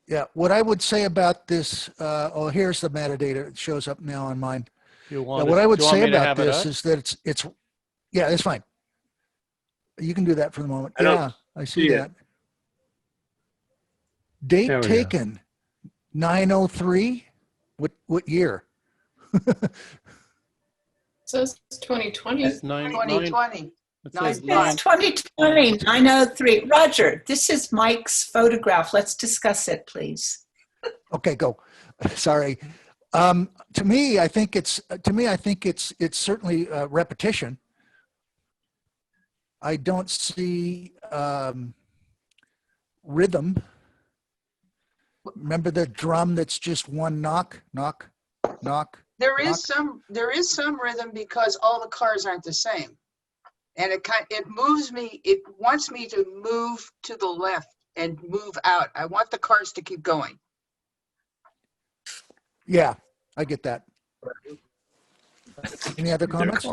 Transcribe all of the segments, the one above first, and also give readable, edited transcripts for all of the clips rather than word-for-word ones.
Yeah, what I would say about this, oh, here's the metadata. It shows up now on mine. Yeah, what I Do would you want say me to about have it this up? is that yeah, it's fine. You can do that for the moment. I don't Yeah, I see see it. that. Date There we go. taken, 903. What year? Says 2020. It's nine. 2020. It says Nine nine. five. It's 2020, 903. Roger, this is Mike's photograph. Let's discuss it, please. Okay, go. Sorry. To me, I think it's certainly repetition. I don't see rhythm. Remember the drum that's just one knock, knock, knock. There is some rhythm because all the cars aren't the same. And it moves me, it wants me to move to the left and move out. I want the cars to keep going. Yeah, I get that. Any other comments?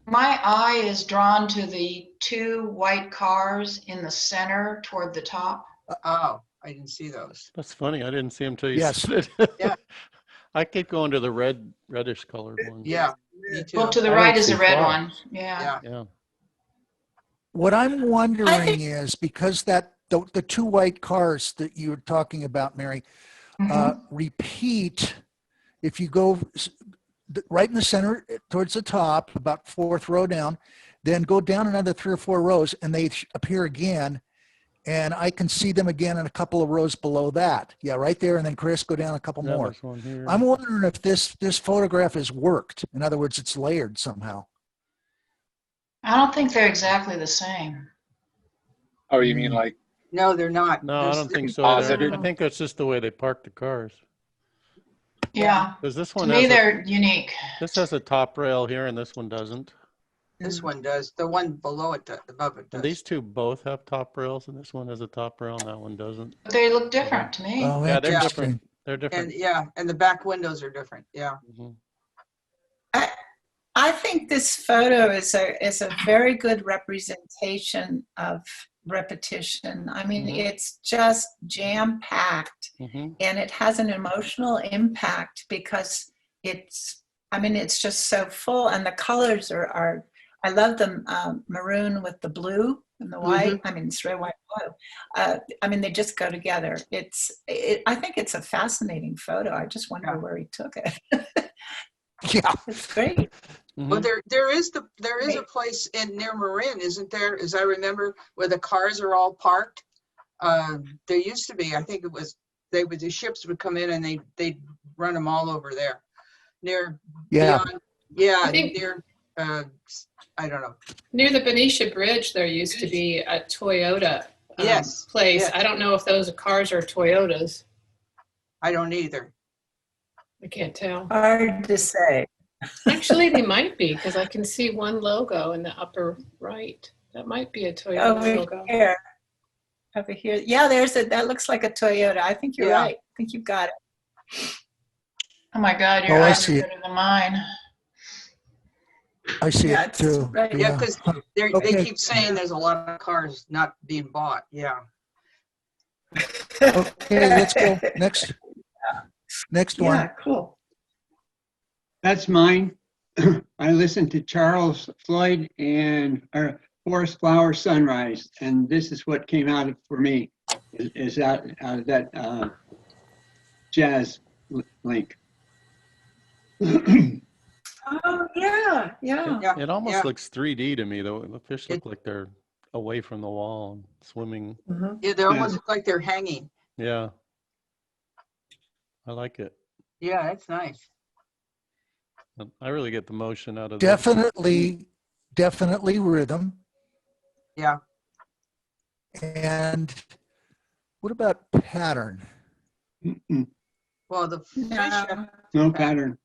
My eye is drawn to the two white cars in the center toward the top. Oh, I didn't see those. That's funny. I didn't see him till you Yes. said it. Yeah. I keep going to the reddish colored one. Yeah, me too. Well, to the I right don't is see a red cars. one. Yeah. Yeah. Yeah. What I'm wondering think- is because the two white cars that you were talking about, Mary, repeat. If you go right in the center towards the top, about fourth row down, then go down another 3 or 4 rows and they appear again. And I can see them again in a couple of rows below that. Yeah, right there. And then Chris, go down a couple Yeah, more. there's one here. I'm wondering if this photograph is worked. In other words, it's layered somehow. I don't think they're exactly the same. Oh, you mean like, No, they're not. No, I There's- don't think so. Positive. I think it's just the way they park the cars. Yeah. Because this To one me, has they're unique. this has a top rail here, and this one doesn't. This one does. The one below it, above it And does. these two both have top rails, and this one has a top rail, and that one doesn't. But they look different to me. Oh, Yeah, they're interesting. different. They're different. And the back windows are different. Yeah. Mhm. I think this photo is a very good representation of repetition. I mean, Mhm. it's just jam-packed Mhm. and it has an emotional impact because it's just so full and the colors are I love the maroon with the blue and the white. I mean, it's red, white, blue. I mean, they just go together. I think it's a fascinating photo. I just wonder Yeah. where he took it. Yeah. It's great. Well, Mhm. there is a Right. place near Marin, isn't there? As I remember, where the cars are all parked. There used to be. I think it was the ships would come in and they'd run them all over there, near. Yeah. Beyond, yeah, I think- near. I don't know. Near the Benicia Bridge, there used to be a Toyota Yes, place. yes. I don't know if those cars are Toyotas. I don't either. I can't tell. Hard to say. Actually, they might be because I can see one logo in the upper right. That might be a Toyota Over logo. here. Over here. Yeah, that looks like a Toyota. I think you're Yeah. right. I think you've got it. Oh my God, your Oh, I eyes see are it. better than mine. I see Yeah, it it's too. right. Yeah, because they Okay. keep saying there's a lot of cars not being bought. Yeah. Okay, let's go. Next one. Yeah, cool. That's mine. I listened to Charles Floyd and Forest Flower Sunrise, and this is what came out for me. Is that jazz link? Oh, yeah, yeah. Yeah. It almost yeah. looks 3D to me, though. The fish look like they're away from the wall and swimming. Mhm. Yeah, they almost look like they're hanging. Yeah. I like it. Yeah, that's nice. I really get the motion out of this. Definitely rhythm. Yeah. And what about pattern? Mm-mm. Well, the fish. No, No pattern.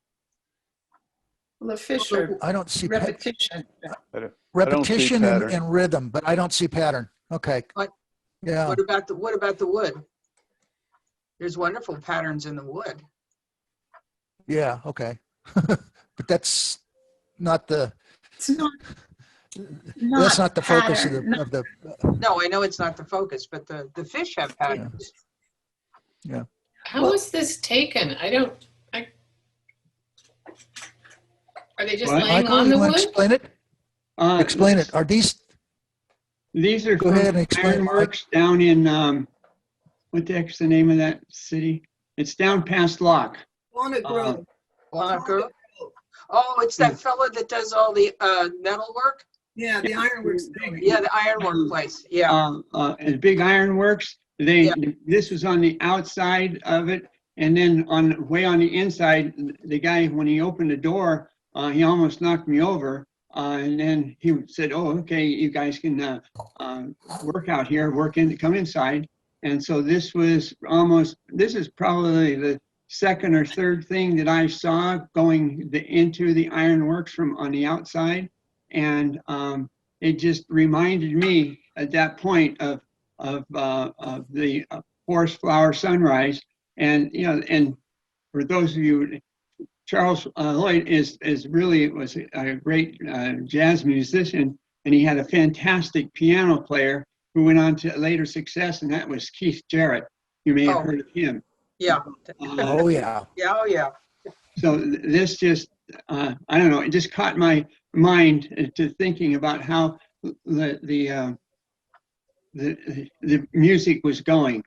well, the fish are I don't see repetition. repetition pattern. and rhythm, but I don't see pattern. Okay. What? Yeah. What about the wood? There's wonderful patterns in the wood. Yeah. Okay. But that's not the It's not that's not the focus pattern, of the No, I know it's not the focus, but the fish have patterns. How was this taken? Are they just What? laying Michael, on you the want to wood? explain it? Explain it. Are these, These are Go from ahead and explain, Mike. Ironworks down in, what the heck's the name of that city? It's down past Locke. Walnut Grove. Walnut Grove? Oh, it's that fella that does all the metal work? Yeah, the ironworks building. Yeah, the ironwork place. Yeah. And Big Ironworks. Yeah. This was on the outside of it, and then way on the inside, the guy, when he opened the door, he almost knocked me over. And then he said, "Oh, okay, you guys can work out here, come inside." And so this is probably the second or third thing that I saw going into the ironworks from on the outside. And it just reminded me at that point of the forest flower sunrise. And, and for those of you, Charles Lloyd was a great jazz musician, and he had a fantastic piano player who went on to later success, and that was Keith Jarrett. You may have heard of him. Yeah. oh, yeah. Yeah. Oh, yeah. So this just, I don't know, it just caught my mind to thinking about how the music was going,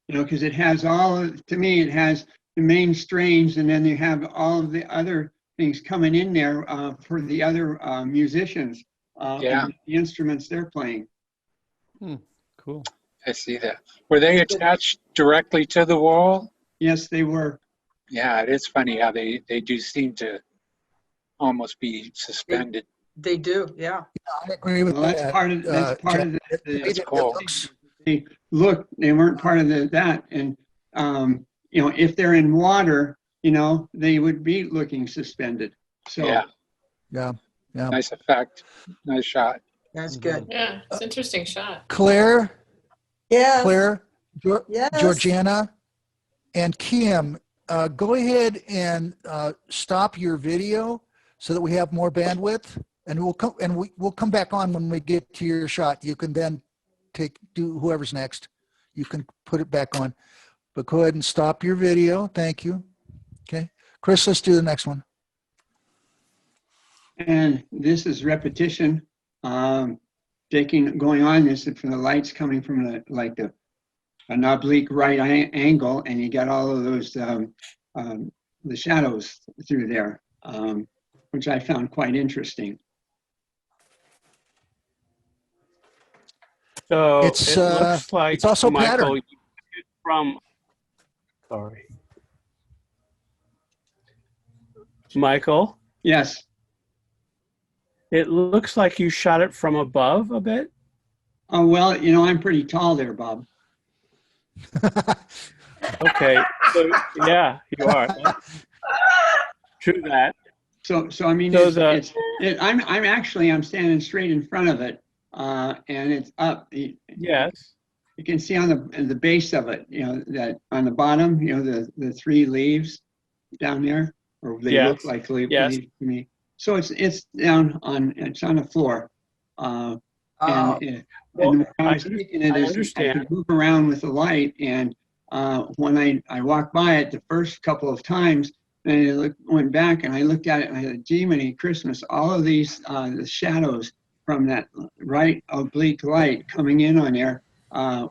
because it has to me, it has the main strains, and then you have all of the other things coming in there for the other musicians, Yeah. and the instruments they're playing. Cool. I see that. Were they attached directly to the wall? Yes, they were. Yeah, it is funny how they do seem to almost be suspended. They do. Yeah. I agree with Well, that. that's part of That's cool. they weren't part of that. And, if they're in water, they would be looking suspended. So Yeah, Yeah. nice effect. Nice shot. That's good. Yeah, it's an interesting shot. Claire, Yes. Yes. Georgiana, and Kim, go ahead and stop your video so that we have more bandwidth, and we'll come back on when we get to your shot. You can then do whoever's next. You can put it back on, but go ahead and stop your video. Thank you. Okay, Chris, let's do the next one. And this is repetition, going on. This is from the lights coming from an oblique right angle, and you got all of those the shadows through there, which I found quite interesting. So It's, it looks like it's also Michael, pattern. you took it from. Sorry, Michael. Yes. It looks like you shot it from above a bit. Oh, well, I'm pretty tall there, Bob. Okay, so yeah, you are. True that. So I mean, So I'm standing straight in front of it, and it's up. Yes. You can see on the base of it, that on the bottom, the three leaves down there, or they Yes. look like leaves Yes. to me. So it's down on the floor, Oh, and Well, when I I was taking it, I I understand. could move around with the light, and when I walked by it the first couple of times, and I went back and I looked at it, and I said, "Gee, many Christmas! All of these the shadows from that right oblique light coming in on there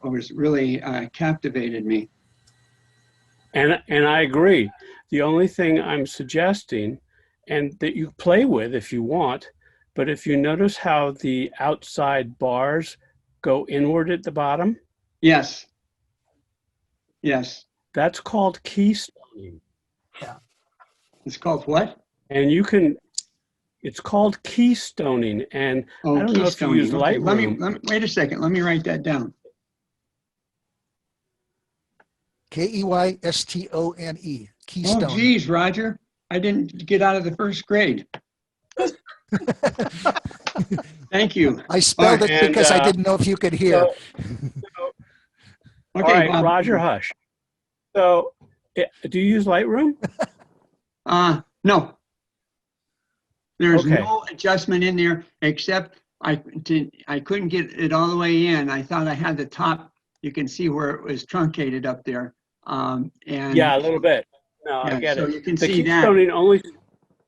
was really captivated me." And I agree. The only thing I'm suggesting, and that you play with if you want, but if you notice how the outside bars go inward at the bottom, Yes. Yes. that's called keystoning. It's called what? And it's called keystoning. And Oh, I don't know if you use keystoning. Okay, Let Lightroom. me wait a second. Let me write that down. Keystone. Keystone. Oh, geez, Roger. I didn't get out of the first grade. Thank you. I spelled it And, because I didn't know if you could hear. All Okay, right, Bob. Roger, hush. So, do you use Lightroom? No. There's Okay. no adjustment in there except I couldn't get it all the way in. I thought I had the top. You can see where it was truncated up there. And Yeah, a little bit. No, I yeah, get so it. you can The see that.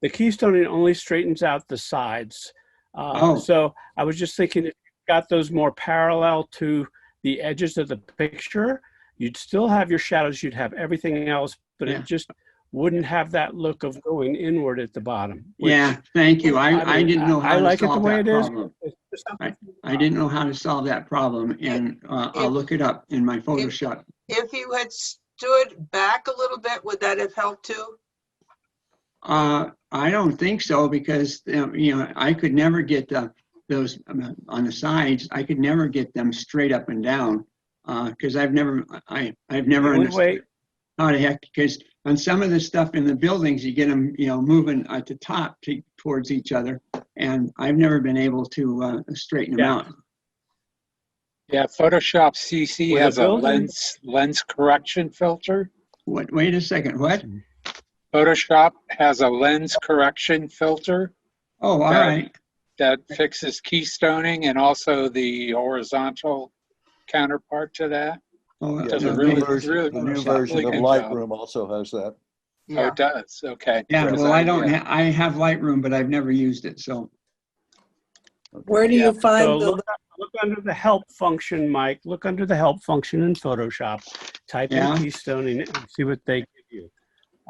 keystoning only straightens out the sides. Oh. So I was just thinking, if you got those more parallel to the edges of the picture, you'd still have your shadows, you'd have everything else, but Yeah. it just wouldn't have that look of going inward at the bottom. which, Yeah, thank you. I mean, didn't know I how to like it the solve way that it is. problem. It's just something to I didn't know how to solve that problem, and I'll look it up in my Photoshop. If you had stood back a little bit, would that have helped too? I don't think so, because I could never get those on the sides. I could never get them straight up and down because I've never understood how the heck. Because on some of the stuff in the buildings, you get them moving at the top towards each other, and I've never been able to straighten them out. Yeah, Photoshop CC With a has a building- lens correction filter. What? Wait a second. What? Photoshop has a lens correction filter Oh, all right. that fixes keystoning and also the horizontal counterpart to that. Oh, Does no, a really, The new version of good job. Lightroom also has that. Oh, it does. Okay. yeah. Because Well, I don't. I have Lightroom, but I've never used it. So Where do Yeah. you find So the, look under the help function, Mike. Look under the help function in Photoshop. Type Yeah. in keystoning and see what they give you.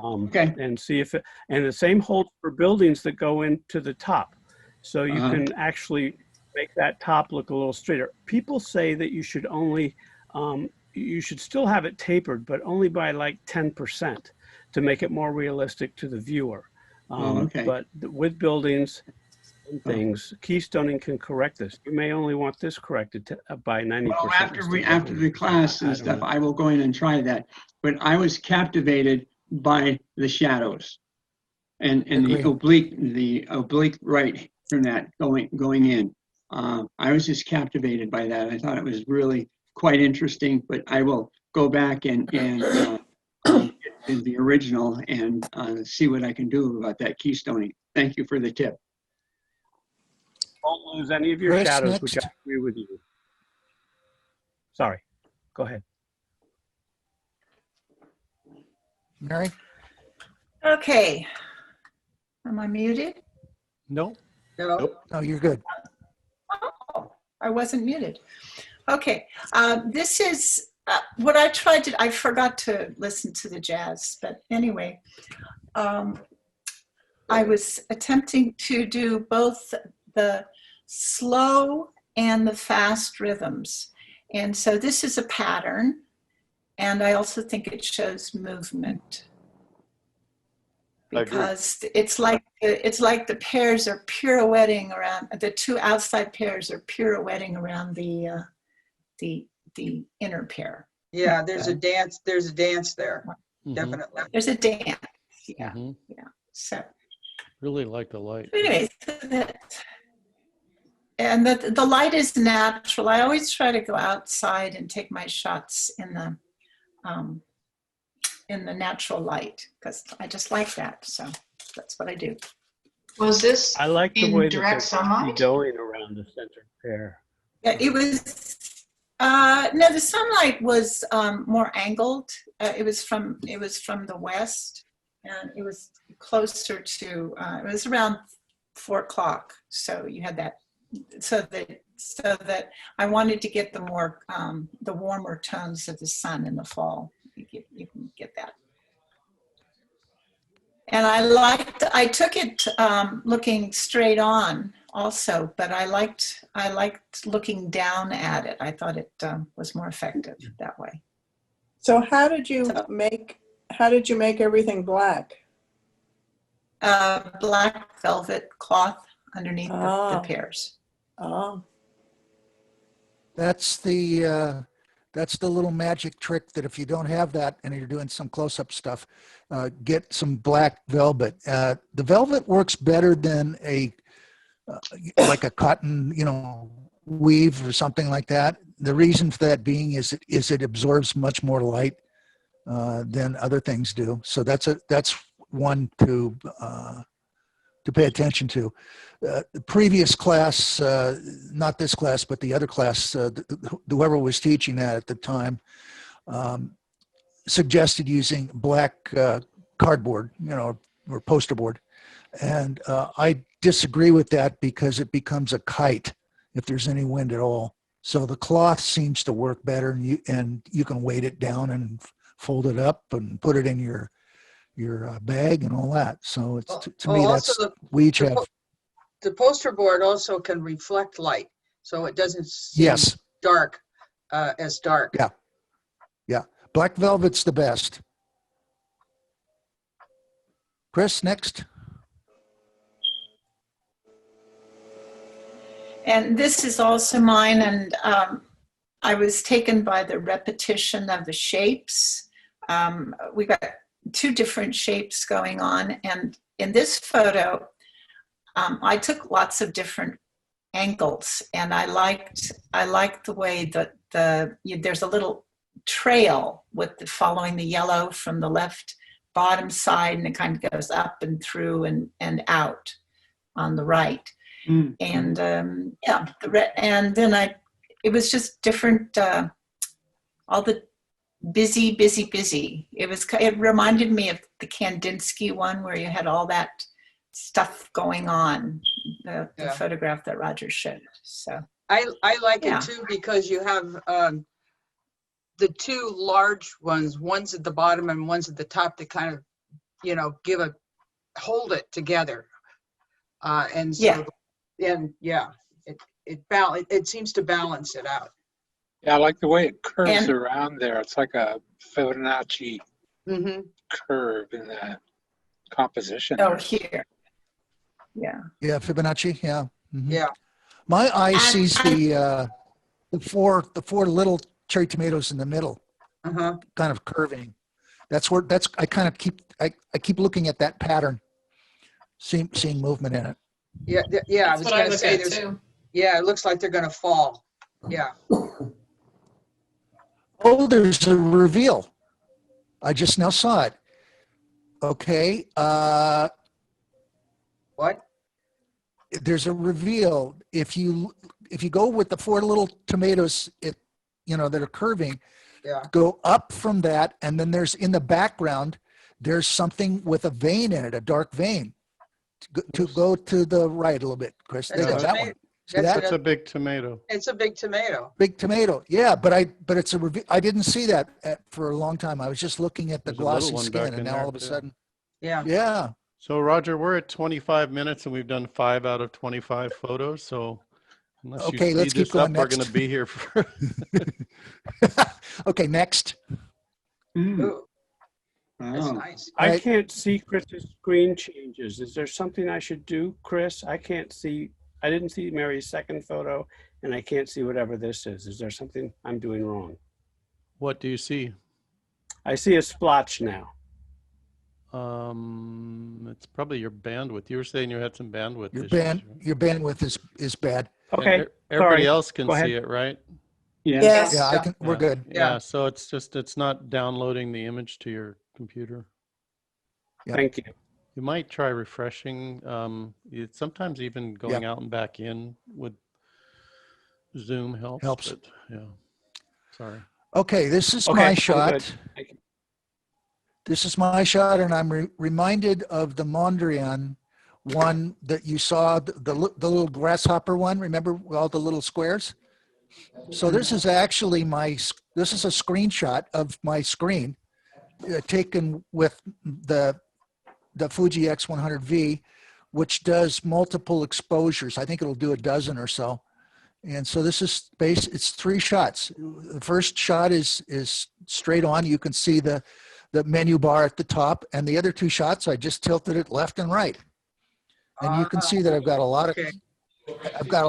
Okay. And see if and the same holds for buildings that go into the top. So you Uh-huh. can actually make that top look a little straighter. People say that you should only, you should still have it tapered, but only by like 10% to make it more realistic to the viewer. Okay. But with buildings and things, keystoning can correct this. You may only want this corrected by 90%. Well, after instead of the class and I don't stuff, know. I will go in and try that. But I was captivated by the shadows and Agree. the oblique right from that going in. I was just captivated by that. I thought it was really quite interesting. But I will go back and get the original and see what I can do about that keystoning. Thank you for the tip. Don't lose any of your Chris, shadows, which I next. agree with you. Sorry, go ahead. Mary? Okay. Am I muted? Nope. No. No, you're good. Oh, I wasn't muted. Okay. This is what I tried to, I forgot to listen to the jazz, but anyway, I was attempting to do both the slow and the fast rhythms. And so this is a pattern, and I also think it shows movement. I agree. Because it's like the pairs are pirouetting around, the two outside pairs are pirouetting around the inner pair. Yeah, there's a dance there, Mhm. definitely. There's a dance. Yeah. Mhm. So Really like the light. anyway, and the light is natural. I always try to go outside and take my shots in the natural light because I just like that. So that's what I do. Was this I like the in way direct that they're sunlight? going around the center pair. Yeah, it was. No, the sunlight was more angled. It was from the west, and it was closer to. It was around 4 o'clock. So you had that. So that I wanted to get the warmer tones of the sun in the fall. You can get that. And I took it looking straight on also, but I liked looking down at it. I thought it was more effective that way. so how did you make everything black? Black velvet cloth underneath Oh. the pairs. Oh, That's the little magic trick that if you don't have that and you're doing some close-up stuff, get some black velvet. The velvet works better than like a cotton, weave or something like that. The reason for that being is it absorbs much more light than other things do. So that's one to pay attention to. The previous class, not this class, but the other class, whoever was teaching that at the time, suggested using black cardboard, you know, or poster board. And I disagree with that because it becomes a kite if there's any wind at all. So the cloth seems to work better, and you can weight it down and fold it up and put it in your bag and all that. So it's to me, Also, that's we each have. the poster board also can reflect light, so it doesn't seem Yes. dark, as dark. Yeah. Yeah. Black velvet's the best. Chris, next. And this is also mine, and I was taken by the repetition of the shapes. We got two different shapes going on, and in this photo, I took lots of different angles, and I liked the way that there's a little trail with following the yellow from the left bottom side, and it kind of goes up and through and out on the right. Mm. And and then it was just different, all the busy. It reminded me of the Kandinsky one where you had all that stuff going on, the photograph that Roger showed. So I like it too, because you have the two large one's at the bottom and one's at the top, that kind of, you know, hold it together. And so, it seems to balance it out. Yeah, I like the way it curves And- around there. It's like a Fibonacci Mm-hmm. curve in that composition. oh, there. here, yeah. Yeah, Fibonacci. Yeah. Mhm. Yeah. My eye And- sees the four little cherry tomatoes in the middle, Uh-huh. kind of curving. I kind of keep looking at that pattern, seeing movement in it. Yeah. I That's was what I gonna look say at there's, too. yeah, it looks like they're gonna fall. Yeah. Oh, there's a reveal. I just now saw it. Okay. What? There's a reveal. If you go with the four little tomatoes, that are curving, Yeah. go up from that, and then there's in the background, there's something with a vein in it, a dark vein. To go to the right a little bit, Chris. That's There you a go, that tomato. one. See That's that? It's a big tomato. It's a big tomato. Big tomato. Yeah, but it's a reveal. I didn't see that for a long time. I was just looking at the There's a little glossy one skin, back and in now there, all of a too. sudden, Yeah. yeah. So Roger, we're at 25 minutes and we've done 5 out of 25 photos. So unless you Okay, speed let's keep this up, going we're next. going to be here for. Okay, next. Mm. Ooh, that's Wow. nice. I Right. can't see Chris's screen changes. Is there something I should do, Chris? I can't see. I didn't see Mary's second photo, and I can't see whatever this is. Is there something I'm doing wrong? What do you see? I see a splotch now. It's probably your bandwidth. You were saying you had some bandwidth Your issues. right? your bandwidth is bad. And Okay. everybody sorry. else can Go ahead. see it, right? Yes. Yes. Yeah, we're good. Yeah. Yeah. So it's not downloading the image to your computer. Yeah. Thank you. You might try refreshing. Sometimes even going out and back in with Zoom helps. But, yeah. Sorry. Okay, this is Okay, my I'm shot. good. Thank you. This is my shot, and I'm reminded of the Mondrian one that you saw, the little grasshopper one. Remember with all the little squares? So this is actually this is a screenshot of my screen taken with the Fuji X100V, which does multiple exposures. I think it'll do a dozen or so. And so this is it's 3 shots. The first shot is straight on. You can see the menu bar at the top, and the other 2 shots, I just tilted it left and right. And you can see that I've got a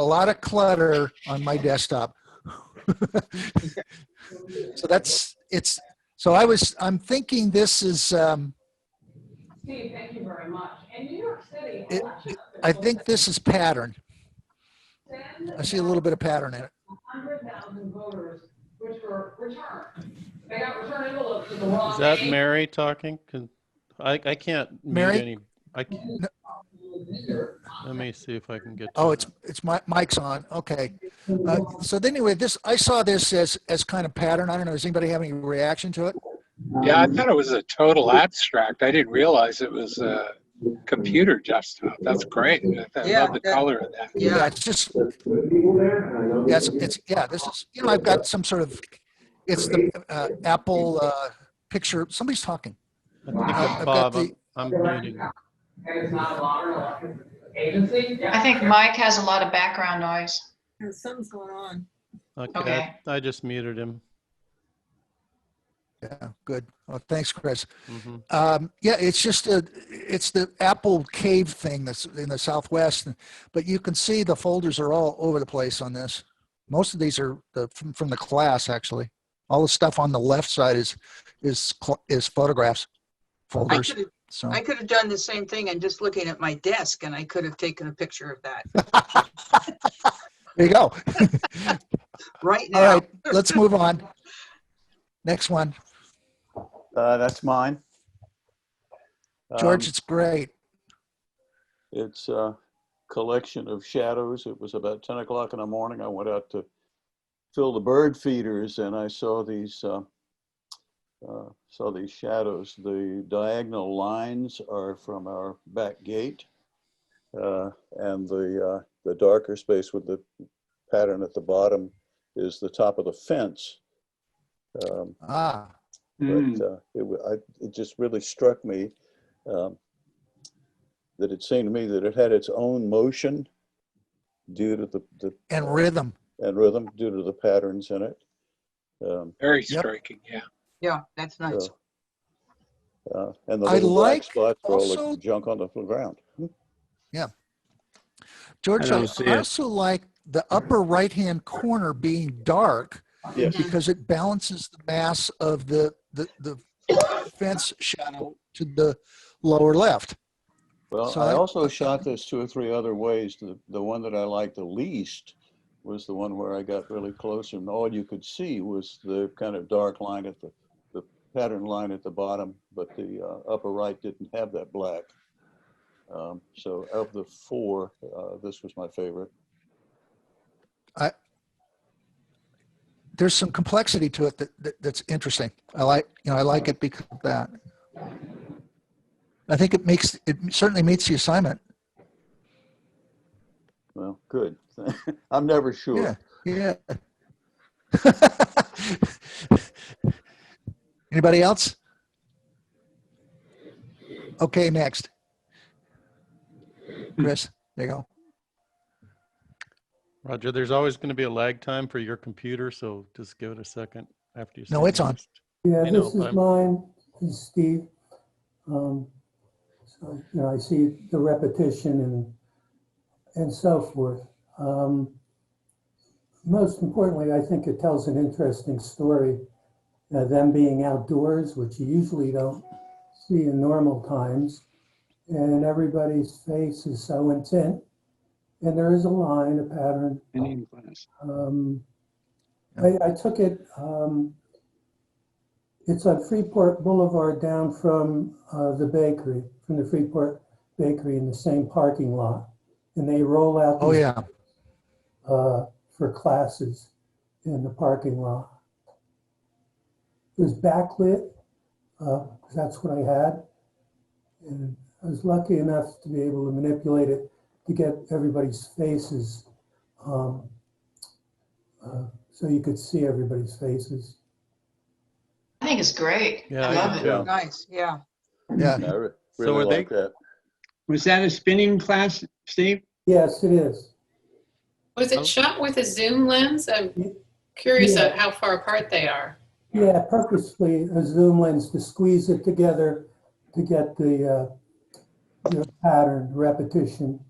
lot of clutter on my desktop. I'm thinking this is, Steve, thank you very much. In New York City, I think this is pattern. I see a little bit of pattern in it. 100,000 voters which were returned. They got return envelopes with the wrong Is that name. Mary talking? I can't Mary? mute any. Let me see if I can get. Oh, to it's my mic's on. Okay. So anyway, I saw this as kind of pattern. I don't know. Does anybody have any reaction to it? Yeah, I thought it was a total abstract. I didn't realize it was a computer desktop. That's great. I Yeah, love the color of that. Yeah, yeah. it's just, yeah, this is, I've got some sort of, it's the Apple picture. Somebody's talking. I think I've it's got Bob. the, I'm muting. And it's not a modern electric agency. I think Mike has a lot of background noise. Something's going on. Okay, Okay. I just muted him. yeah, good. Well, thanks, Chris. Mhm. Yeah, it's just it's the Apple cave thing that's in the Southwest, but you can see the folders are all over the place on this. Most of these are from the class, actually. All the stuff on the left side is photographs, folders. So I could have done the same thing and just looking at my desk, and I could have taken a picture of that there you go. right All now. right, let's move on. Next one, That's mine. George. It's great. It's a collection of shadows. It was about 10 o'clock in the morning. I went out to fill the bird feeders, and I saw these shadows. The diagonal lines are from our back gate, and the darker space with the pattern at the bottom is the top of the fence. Ah, But it just really struck me that it seemed to me that it had its own motion due to the and rhythm. due to the patterns in it. Very Yep. striking. Yeah. Yeah, that's nice. And the I little black like spots for all also- the junk on the ground. Yeah. George, I I don't see it. also like the upper right-hand corner being dark Yes. because it balances the mass of the fence shadow to the lower left. Well, So I I- also shot this 2 or 3 other ways. The one that I liked the least was the one where I got really close, and all you could see was the kind of dark line at the pattern line at the bottom, but the upper right didn't have that black. So of the 4, this was my favorite. There's some complexity to it that's interesting. I like it because of that. I think it certainly meets the assignment. Well, good. I'm never sure. Yeah. Anybody else? Okay, next. Chris, there you go. Roger, there's always going to be a lag time for your computer, so just give it a second after you. No, say it's on. next. Yeah, I know, this is but- mine. This is Steve. So, I see the repetition and so forth. Most importantly, I think it tells an interesting story. Them being outdoors, which you usually don't see in normal times, and everybody's face is so intent. And there is a line, a pattern. Indian class. I took it, it's on Freeport Boulevard down from the bakery, from the Freeport Bakery in the same parking lot. And they roll out Oh, these, yeah. for classes in the parking lot. It was backlit, 'cause that's what I had. And I was lucky enough to be able to manipulate it to get everybody's faces, so you could see everybody's faces. I think it's great. Yeah, I I love do it. too. Nice, yeah. Yeah. I really So are they- like that. Was that a spinning class, Steve? Yes, it is. Was Oh. it shot with a zoom lens? I'm curious Yeah. at how far apart they are. Yeah, purposely a zoom lens to squeeze it together to get the pattern, repetition.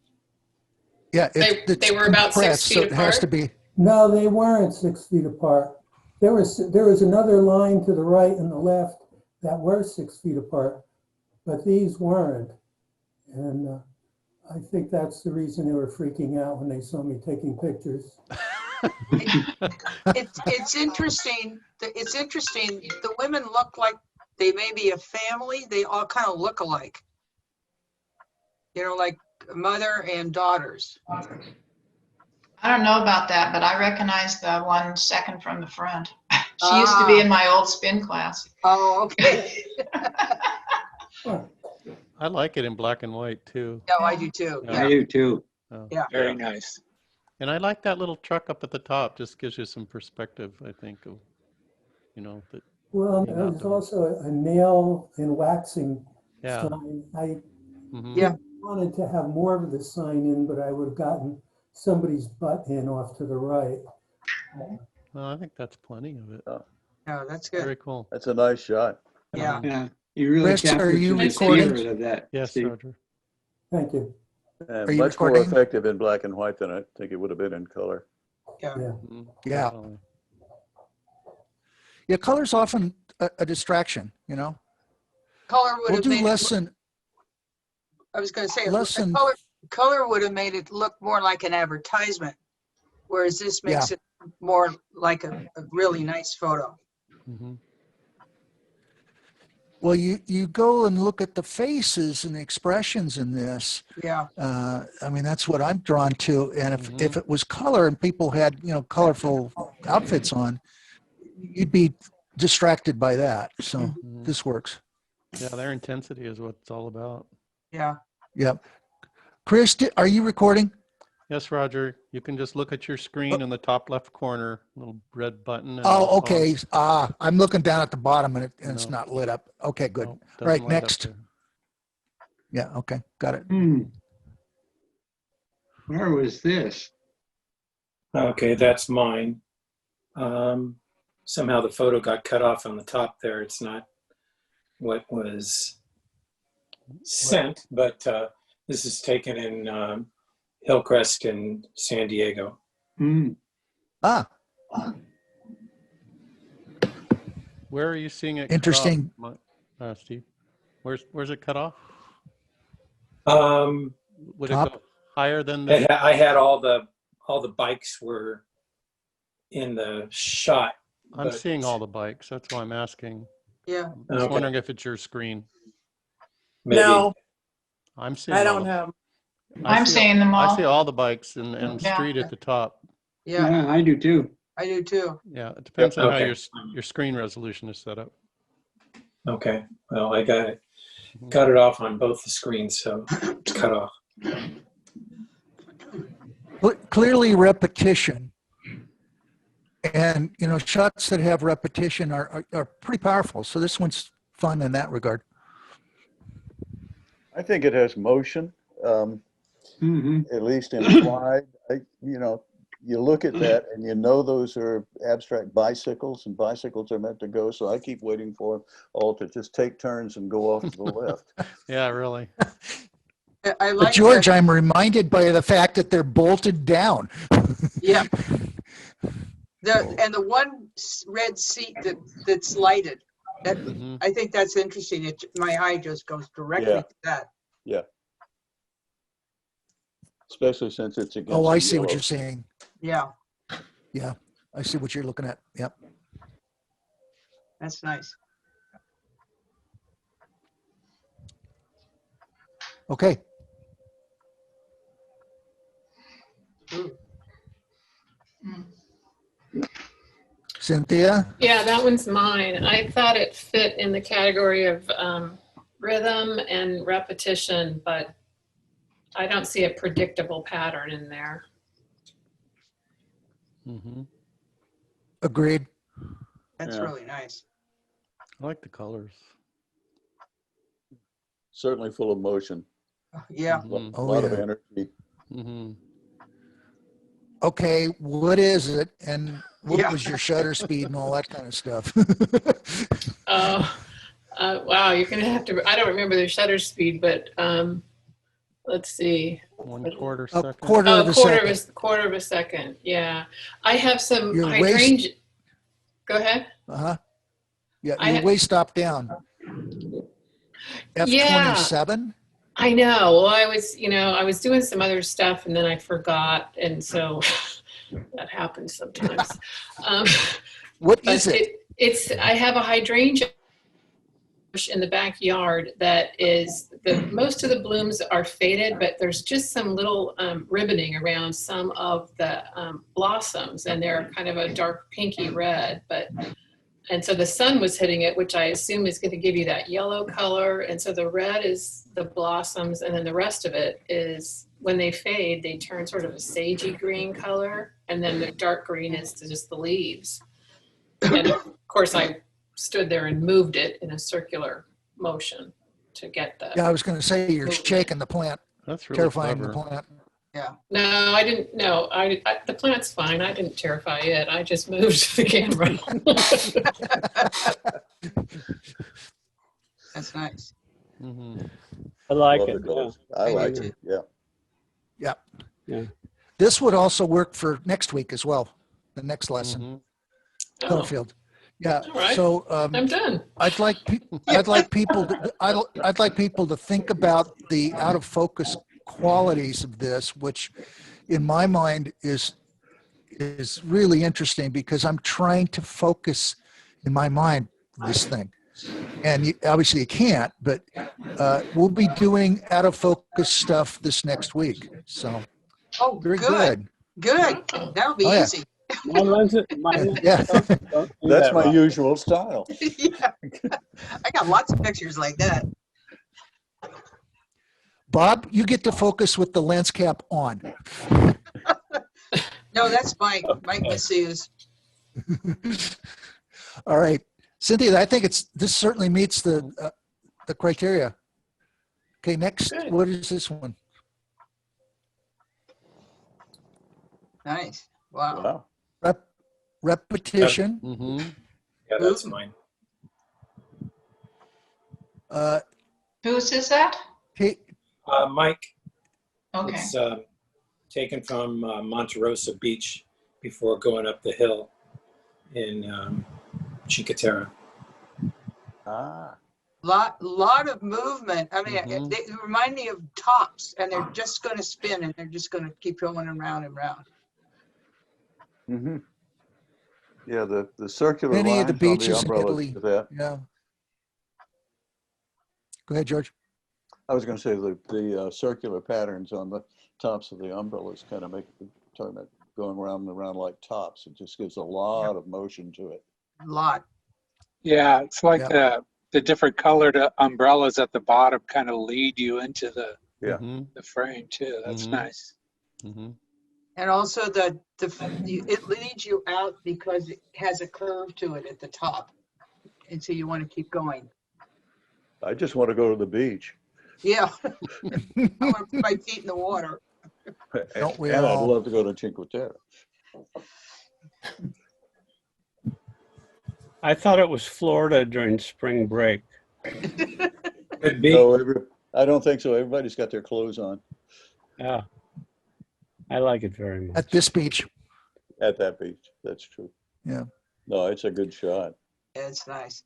Yeah, They it's were about 6 compressed, so feet it has apart? to be. No, they weren't 6 feet apart. There was another line to the right and the left that were 6 feet apart, but these weren't. And I think that's the reason they were freaking out when they saw me taking pictures. It's interesting. It's interesting. The women look like they may be a family. They all kind of look alike. Like mother and daughters. I don't know about that, but I recognize the one second from the front. She used to be in my old spin class. Oh, okay. I like it in black and white too. No, I do too. Yeah. I do too. Oh. Yeah. Very nice. And I like that little truck up at the top. Just gives you some perspective, I think, of, that. Well, being there's outdoors. also a nail and waxing Yeah. sign. I Mhm. Yeah. wanted to have more of the sign in, but I would have gotten somebody's butt in off to the right. Well, I think that's plenty of it. No, that's good. Very cool. That's a nice shot. Yeah. Yeah, you really Chris, are captured you the recording? spirit of that. Yes, Steve. Roger. Thank you. And Are you much more recording? effective in black and white than I think it would have been in color. Yeah. Yeah. Mhm. Yeah. Definitely. Yeah, color's often a distraction, Color would We'll have do made lesson, I was going to say, lesson, color would have made it look more like an advertisement, whereas this makes Yeah. it more like a really nice photo. Mhm. well, you go and look at the faces and the expressions in this. Yeah. I mean, that's what I'm drawn to. And if Mhm. it was color and people had, colorful outfits on, you'd be distracted by that. So Mhm. this works. Yeah, their intensity is what it's all about. Yeah. Yep. Chris, are you recording? Yes, Roger. You can just look at your screen in the top left corner, little red button. And Oh, it'll okay. pop. I'm looking down at the bottom and it's No. not lit up. Okay, good. No, All doesn't right, light up next. there. Yeah, okay, got it. Where was this? Okay, that's mine. Somehow the photo got cut off on the top there. It's not what was sent, but this is taken in Hillcrest in San Diego. Ah, Where are you seeing it? Interesting. Cut off, Steve? Where's it cut off? Would it Top. go higher than the? I had all the bikes were in the shot. I'm but- seeing all the bikes. That's why I'm asking. Yeah. I'm just Okay. wondering if it's your screen. Maybe. No, I'm seeing. I all don't the- have. I'm seeing them I all. see all the bikes and Yeah. street at the top. Yeah. Yeah, I do too. I do too. Yeah, it depends on how Okay. your screen resolution is set up. Okay, well, I got it off on both the screens, so it's cut off. Clearly repetition. And, shots that have repetition are pretty powerful. So this one's fun in that regard. I think it has motion, at least implied. You look at that and those are abstract bicycles, and bicycles are meant to go. So I keep waiting for them all to just take turns and go off to the left. Yeah, really. I like But George, that. I'm reminded by the fact that they're bolted down. Yeah. And the one red seat that's lighted, that Mhm. I think that's interesting. My eye just goes directly Yeah. to that. Yeah. Especially since it's against. Oh, I the see what yellow. you're saying. Yeah, Yeah, I see what you're looking at. Yep. that's nice. Okay. Ooh. Cynthia? Yeah, that one's mine. I thought it fit in the category of rhythm and repetition, but I don't see a predictable pattern in there. Mhm. Agreed. That's Yeah. really nice. I like the colors. Certainly full of motion. Yeah. Mhm. Oh, lot of yeah. energy. Mhm. Okay, what is it? And what Yeah. was your shutter speed and all that kind of stuff? Oh, wow, you're gonna have to, I don't remember the shutter speed, but let's see. 1/4 A second. quarter Oh, of a second. quarter of a second, yeah. I have some Your hydrangea. Go ahead. Uh-huh. Yeah, I your ha- waist stopped down. F27? I know. Well, I was doing some other stuff and then I forgot. And so that happens sometimes. What But is it? I have a hydrangea bush in the backyard that is, most of the blooms are faded, but there's just some little ribboning around some of the blossoms and they're kind of a dark pinky red, but And so the sun was hitting it, which I assume is going to give you that yellow color. And so the red is the blossoms, and then the rest of it is, when they fade, they turn sort of a sagey green color, and then the dark green is just the leaves. And of course, I stood there and moved it in a circular motion to get the. Yeah, I was going to say you're shaking the plant, That's really terrifying clever. the plant. Yeah. No, I didn't. No, the plant's fine. I didn't terrify it. I just moved the camera. That's nice. Mhm. I like Love it. the colors. Yeah. I I like do it, yeah. Yeah. Yeah. This would also work for next week as well, the next lesson, Mhm. color field. Yeah. All right. So I'm done. I'd like people to think about the out of focus qualities of this, which in my mind is really interesting because I'm trying to focus in my mind this thing. And obviously you can't, but we'll be doing out of focus stuff this next week. So Oh, very good. good. Good. That'll be Oh, yeah. easy. My lenses, Yeah. don't do That's that, my Rob. usual style. Yeah. I got lots of pictures like that. Bob, you get to focus with the lens cap on. No, that's Mike Macias. All right. Cynthia, I think this certainly meets the criteria. Okay, next, Good. what is this one? Nice. Wow. Wow. Repetition. Mhm. Yeah, that's mine. Whose is that? Mike, Okay. it's taken from Monte Rosa Beach before going up the hill in Cinque Terre. Ah. Lot of movement. I mean, Mhm. they remind me of tops, and they're just going to spin, and they're just going to keep going around and round. Mm-hmm. Yeah, the circular Many of lines the on beaches the in umbrellas Italy. do that. Yeah. Go ahead, George. I was going to say the circular patterns on the tops of the umbrellas kind of make talking about going around and around like tops. It just gives a lot of motion to it. A lot. Yeah, it's like Yeah. the different colored umbrellas at the bottom kind of lead you into the Yeah. Mhm. frame too. That's Mhm. nice. Mhm. And also it leads you out because it has a curve to it at the top. And so you want to keep going. I just want to go to the beach. Yeah. I want to put my feet in the water. Don't we And I'd all? love to go to Cinque Terre. I thought it was Florida during spring break. Could be. No, I don't think so. Everybody's got their clothes on Yeah. I like it very much. At this beach. at that beach. That's true. Yeah. No, it's a good shot. Yeah, it's nice.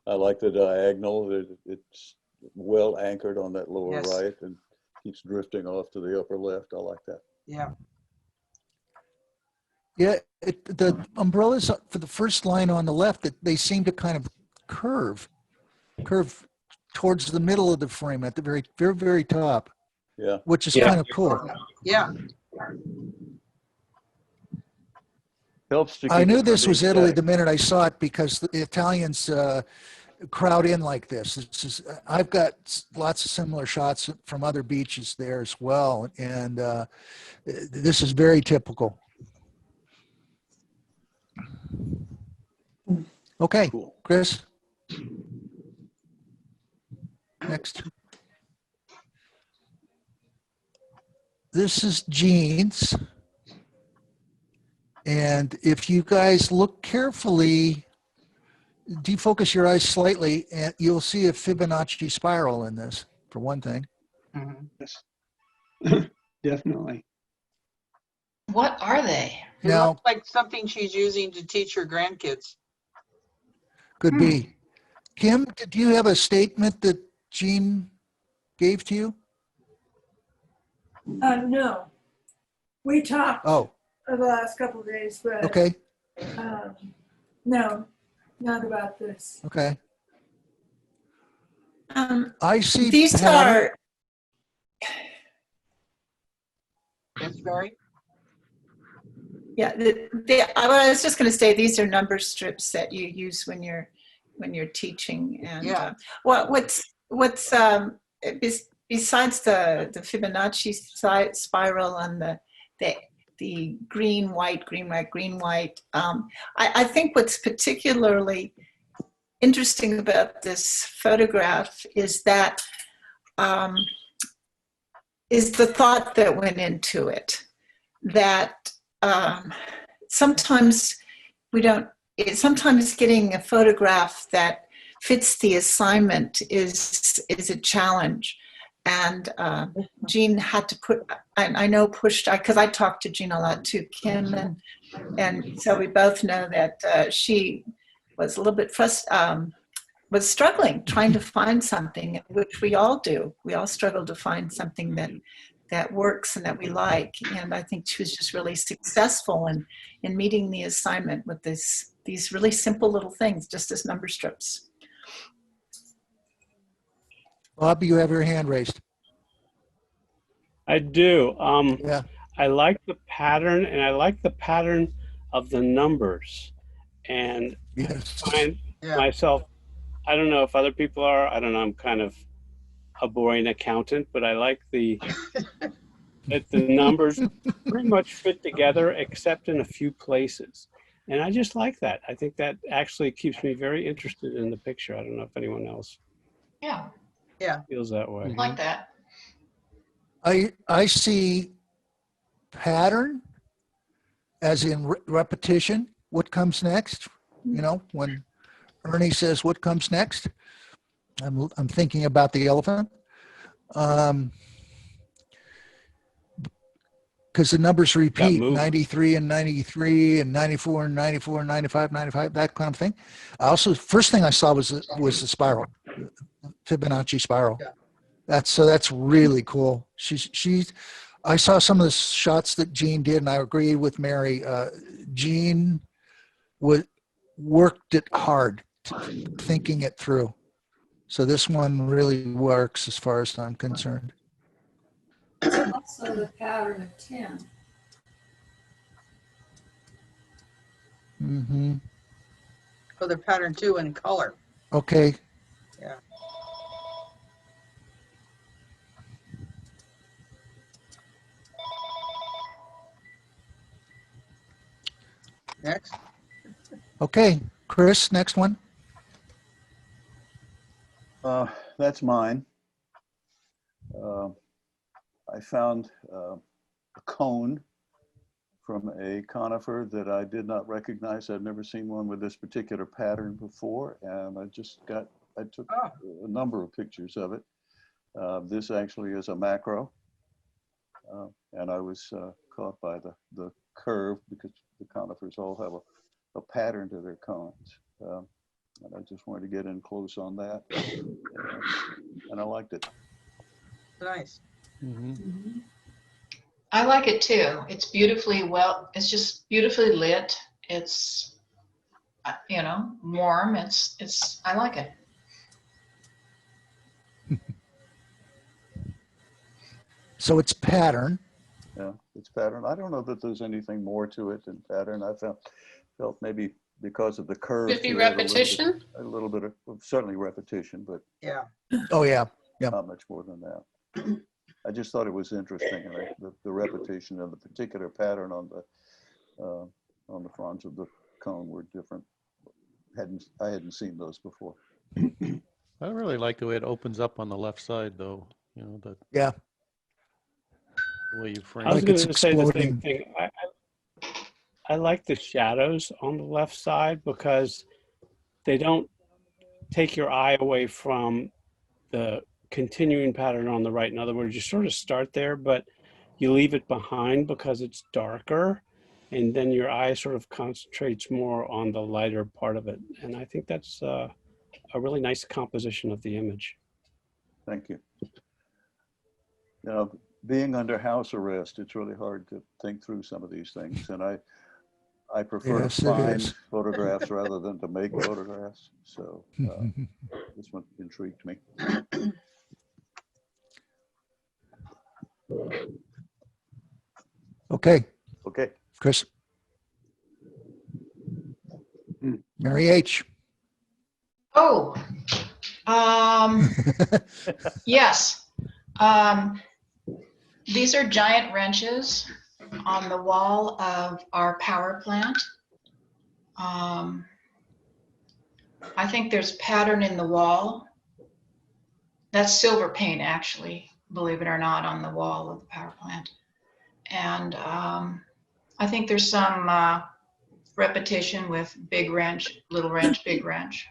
I like the diagonal. It's well anchored on that lower Yes. right and keeps drifting off to the upper left. I like that. Yeah. Yeah, the umbrellas for the first line on the left, they seem to kind of curve towards the middle of the frame at the very, very, very top, Yeah. which is Yeah. kind of cool. Yeah. Helps to I keep knew it from this was being Italy static. the minute I saw it because the Italians crowd in like this. I've got lots of similar shots from other beaches there as well, and this is very typical. Okay, Cool. Chris. Next. This is jeans. And if you guys look carefully, defocus your eyes slightly, and you'll see a Fibonacci spiral in this, for one thing. Mhm. Yes. Definitely. What are they? It Now, looks like something she's using to teach her grandkids. could be. Kim, did you have a statement that Jean gave to you? No. We talked Oh, for the last couple of days, but okay, no, not about this. okay. I see These pattern. are, That's very. Yeah, I was just going to say these are number strips that you use when you're teaching. And Yeah. what's besides the Fibonacci spiral and the green white green white green white, I think what's particularly interesting about this photograph is that is the thought that went into it. That sometimes we don't. Sometimes getting a photograph that fits the assignment is a challenge, and Jean had to put. I know pushed because I talked to Jean a lot too, Kim, and so we both know that she was a little bit was struggling trying to find something, which we all do. We all struggle to find something that works and that we like. And I think she was just really successful in meeting the assignment with these really simple little things, just as number strips. Bob, you have your hand raised. I do. Yeah. I like the pattern, and I like the pattern of the numbers. And Yes. find myself, I don't know if other people are, I don't know, I'm kind of a boring accountant, but I like that the numbers pretty much fit together except in a few places. And I just like that. I think that actually keeps me very interested in the picture. I don't know if anyone else feels that way. Like that. I see pattern as in repetition. What comes next? You know, when Ernie says what comes next, I'm thinking about the elephant. Because the numbers repeat, 93 and 93 and 94 and 94 and 95, 95, that kind of thing. I also, first thing I saw was the spiral, Fibonacci spiral. That's really cool. I saw some of the shots that Jean did, and I agree with Mary. Jean worked it hard, thinking it through. So this one really works as far as I'm concerned. Also the pattern of 10. Mm-hmm. Oh, the pattern too in color. Okay. Yeah. Next. Okay, Chris, next one. That's mine. I found a cone from a conifer that I did not recognize. I'd never seen one with this particular pattern before, and I took a number of pictures of it. This actually is a macro, and I was caught by the curve because the conifers all have a pattern to their cones. And I just wanted to get in close on that, and I liked it. Nice. I like it too. It's it's just beautifully lit. It's, warm. I like it. So it's pattern. Yeah, it's pattern. I don't know that there's anything more to it than pattern. I felt maybe because of the curve. Could it be repetition? A little bit of certainly repetition, but yeah. Oh yeah, yeah. Not much more than that. I just thought it was interesting, the repetition of the particular pattern on the fronds of the cone were different. I hadn't seen those before. I really like the way it opens up on the left side, though. You know that. Yeah. The way you frame. I was it. going to say the same thing. I like the shadows on the left side because they don't take your eye away from the continuing pattern on the right. In other words, you sort of start there, but you leave it behind because it's darker, and then your eye sort of concentrates more on the lighter part of it. And I think that's a really nice composition of the image. Thank you. Being under house arrest, it's really hard to think through some of these things, and I prefer to find photographs rather than to make photographs. So this one intrigued me. Okay. Okay. Chris. Mary H. Oh, yes. These are giant wrenches on the wall of our power plant. I think there's pattern in the wall. That's silver paint, actually, believe it or not, on the wall of the power plant. And I think there's some repetition with big wrench, little wrench, big wrench.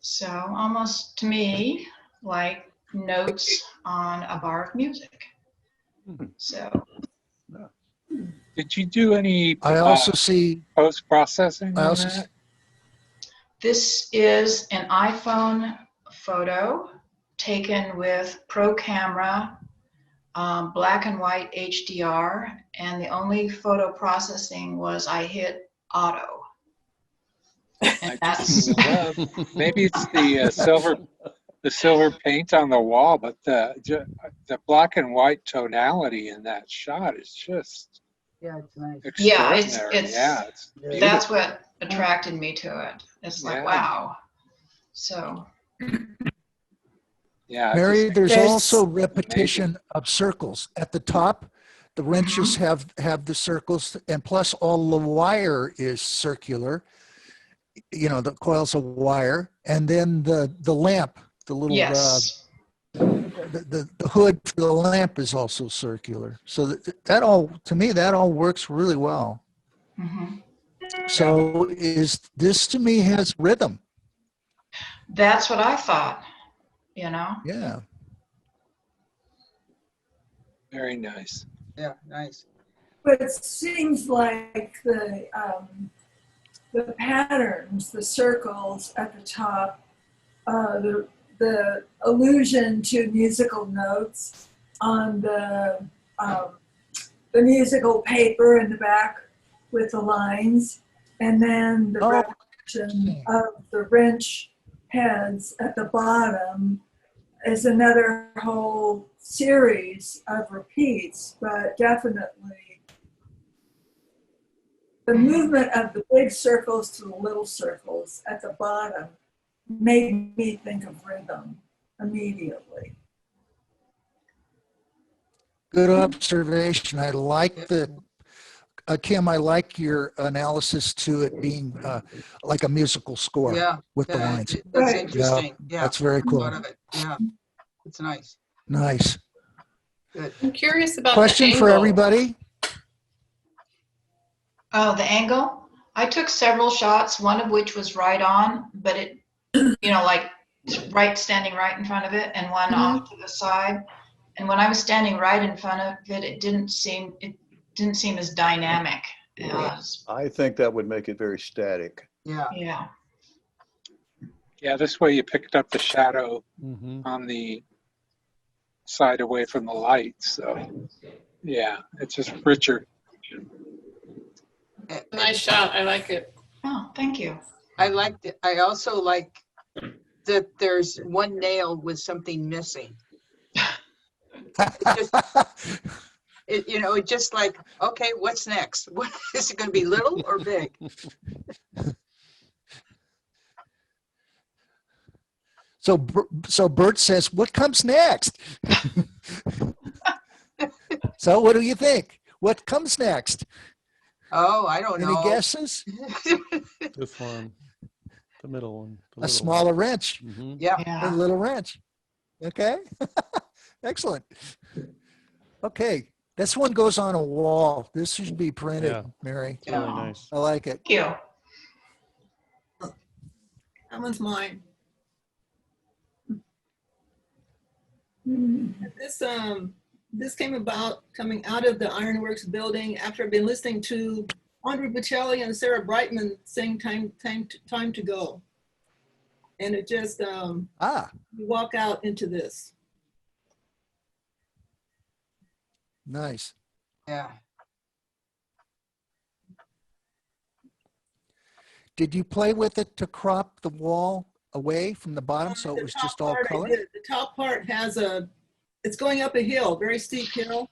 So almost to me, like notes on a bar of music. So. Did you do any I also see post-processing I on also that? This is an iPhone photo taken with Pro Camera, black and white HDR, and the only photo processing was I hit auto. And that's Maybe it's the silver paint on the wall, but the black and white tonality in that shot is just extraordinary. it's beautiful. that's what attracted me to it. It's like, Yeah. wow. So Yeah, Mary, there's There's- also repetition of circles at the top. The wrenches have the circles, and plus all the wire is circular. You know, the coils of wire, and then the lamp, the little yes. the hood for the lamp is also circular. So that all, to me, that all works really well. Mhm. So this to me has rhythm. That's what I thought, you know? Yeah. very nice. Yeah, nice. But it seems like the patterns, the circles at the top, the allusion to musical notes on the musical paper in the back with the lines, and then the repetition of the wrench heads at the bottom is another whole series of repeats, but definitely the movement of the big circles to the little circles at the bottom made me think of rhythm immediately. Good observation. I like Kim, I like your analysis to it being like a musical score with the lines. That's interesting. Yeah, that's very cool. thought of it. Yeah, it's nice. Nice. Good. I'm curious about Question the for angle. everybody. Oh, the angle? I took several shots, one of which was right on, but it, you know, like standing right in front of it, and one off to the side. And when I was standing right in front of it, it didn't seem as dynamic as. I think that would make it very static. Yeah. Yeah. Yeah, this way you picked up the shadow on the side away from the light. So, yeah, it's just richer. Nice shot. I like it. Oh, thank you. I liked it. I also like that there's one nail with something missing. It just like, okay, what's next? What is it going to be, little or big? So Bert says, what comes next? So what do you think? What comes next? Oh, I don't know. Any guesses? This one, the middle one. A smaller wrench. Yeah. A little wrench. Okay. Excellent. Okay. This one goes on a wall. This should be printed, Yeah. Mary. It's really nice. I like it. Thank you. That one's mine. This came about coming out of the Ironworks building after I've been listening to Andre Bocelli and Sarah Brightman sing Time to Go. And it just, you walk out into this. Nice. Yeah. Did you play with it to crop the wall away from the bottom so it was just all color? The top part has it's going up a hill, very steep hill.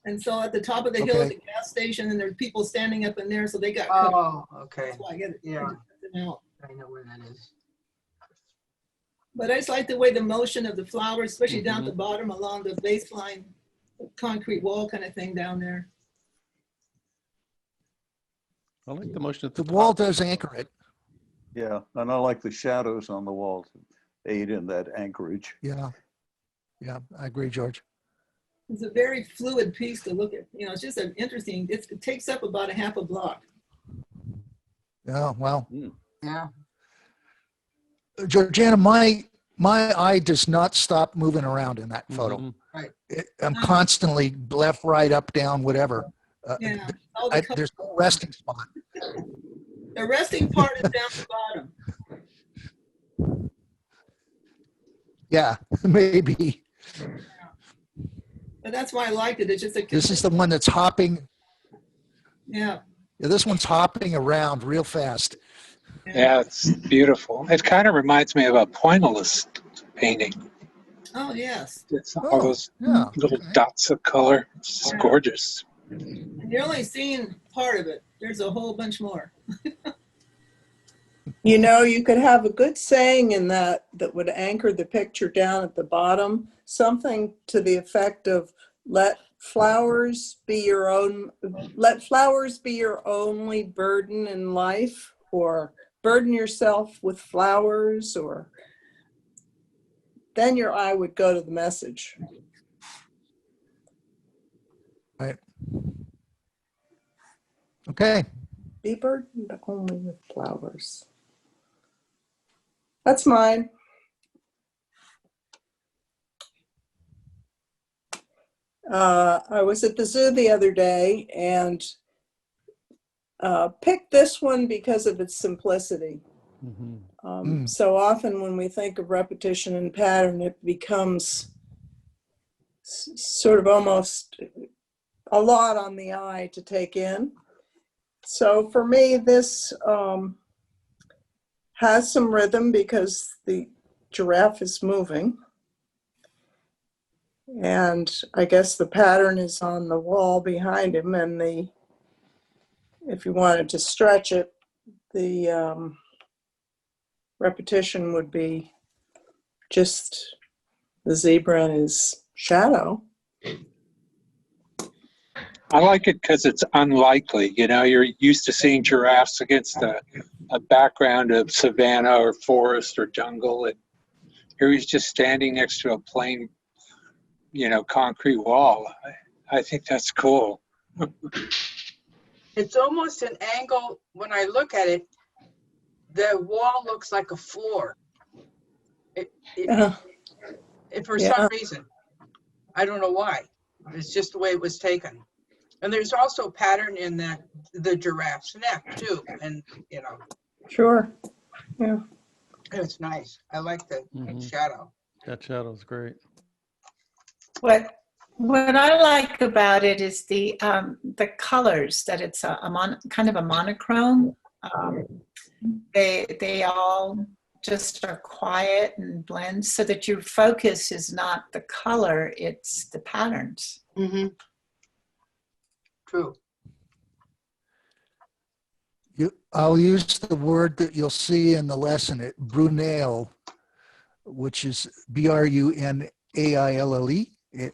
And so at the top of the hill is Okay. a gas station, and there's people standing up in there, so they got cut off. Oh, okay. That's why I get it. Yeah. Out. I know where that is. But I just like the way the motion of the flowers, especially down at Mhm. the bottom along the baseline concrete wall kind of thing down there. I like the motion at The the wall top. does anchor it. Yeah, and I like the shadows on the wall to aid in that anchorage. Yeah. Yeah, I agree, George. It's a very fluid piece to look at. You know, it's just an interesting, it takes up about a half a block. Yeah, well, Yeah. Georgiana, my eye does not stop moving around in that photo. Mhm. Right. I'm constantly left, right, up, down, whatever. Yeah. All the There's no resting spot. The resting part is down the bottom. Yeah, maybe. But that's why I liked it. It's just a. This is the one that's hopping. Yeah. Yeah, this one's hopping around real fast. Yeah, it's beautiful. It kind of reminds me of a pointillist painting. Oh, yes. It's all those Yeah. little dots of color. It's just gorgeous. And you're only seeing part of it. There's a whole bunch more. You know, you could have a good saying in that would anchor the picture down at the bottom. Something to the effect of let flowers be your only burden in life, or burden yourself with flowers, or then your eye would go to the message. Right. Okay. Be burdened only with flowers. That's mine. I was at the zoo the other day and picked this one because of its simplicity. Mhm. So often when we think of repetition and pattern, it becomes sort of almost a lot on the eye to take in. So for me, this has some rhythm because the giraffe is moving. And I guess the pattern is on the wall behind him, and if you wanted to stretch it, the repetition would be just the zebra and his shadow. I like it because it's unlikely. You know, you're used to seeing giraffes against a background of savanna or forest or jungle. And here he's just standing next to a plain, concrete wall. I think that's cool. It's almost an angle. When I look at it, the wall looks like a floor. For some reason. I don't know why. It's just the way it was taken. And there's also pattern in the giraffe's neck too. And, Sure. Yeah. It's nice. I like the Mhm. shadow. That shadow's great. What I like about it is the colors, that it's kind of a monochrome. They all just are quiet and blend, so that your focus is not the color, it's the patterns. Mm-hmm. True. I'll use the word that you'll see in the lesson, brunale, which is Brunaille,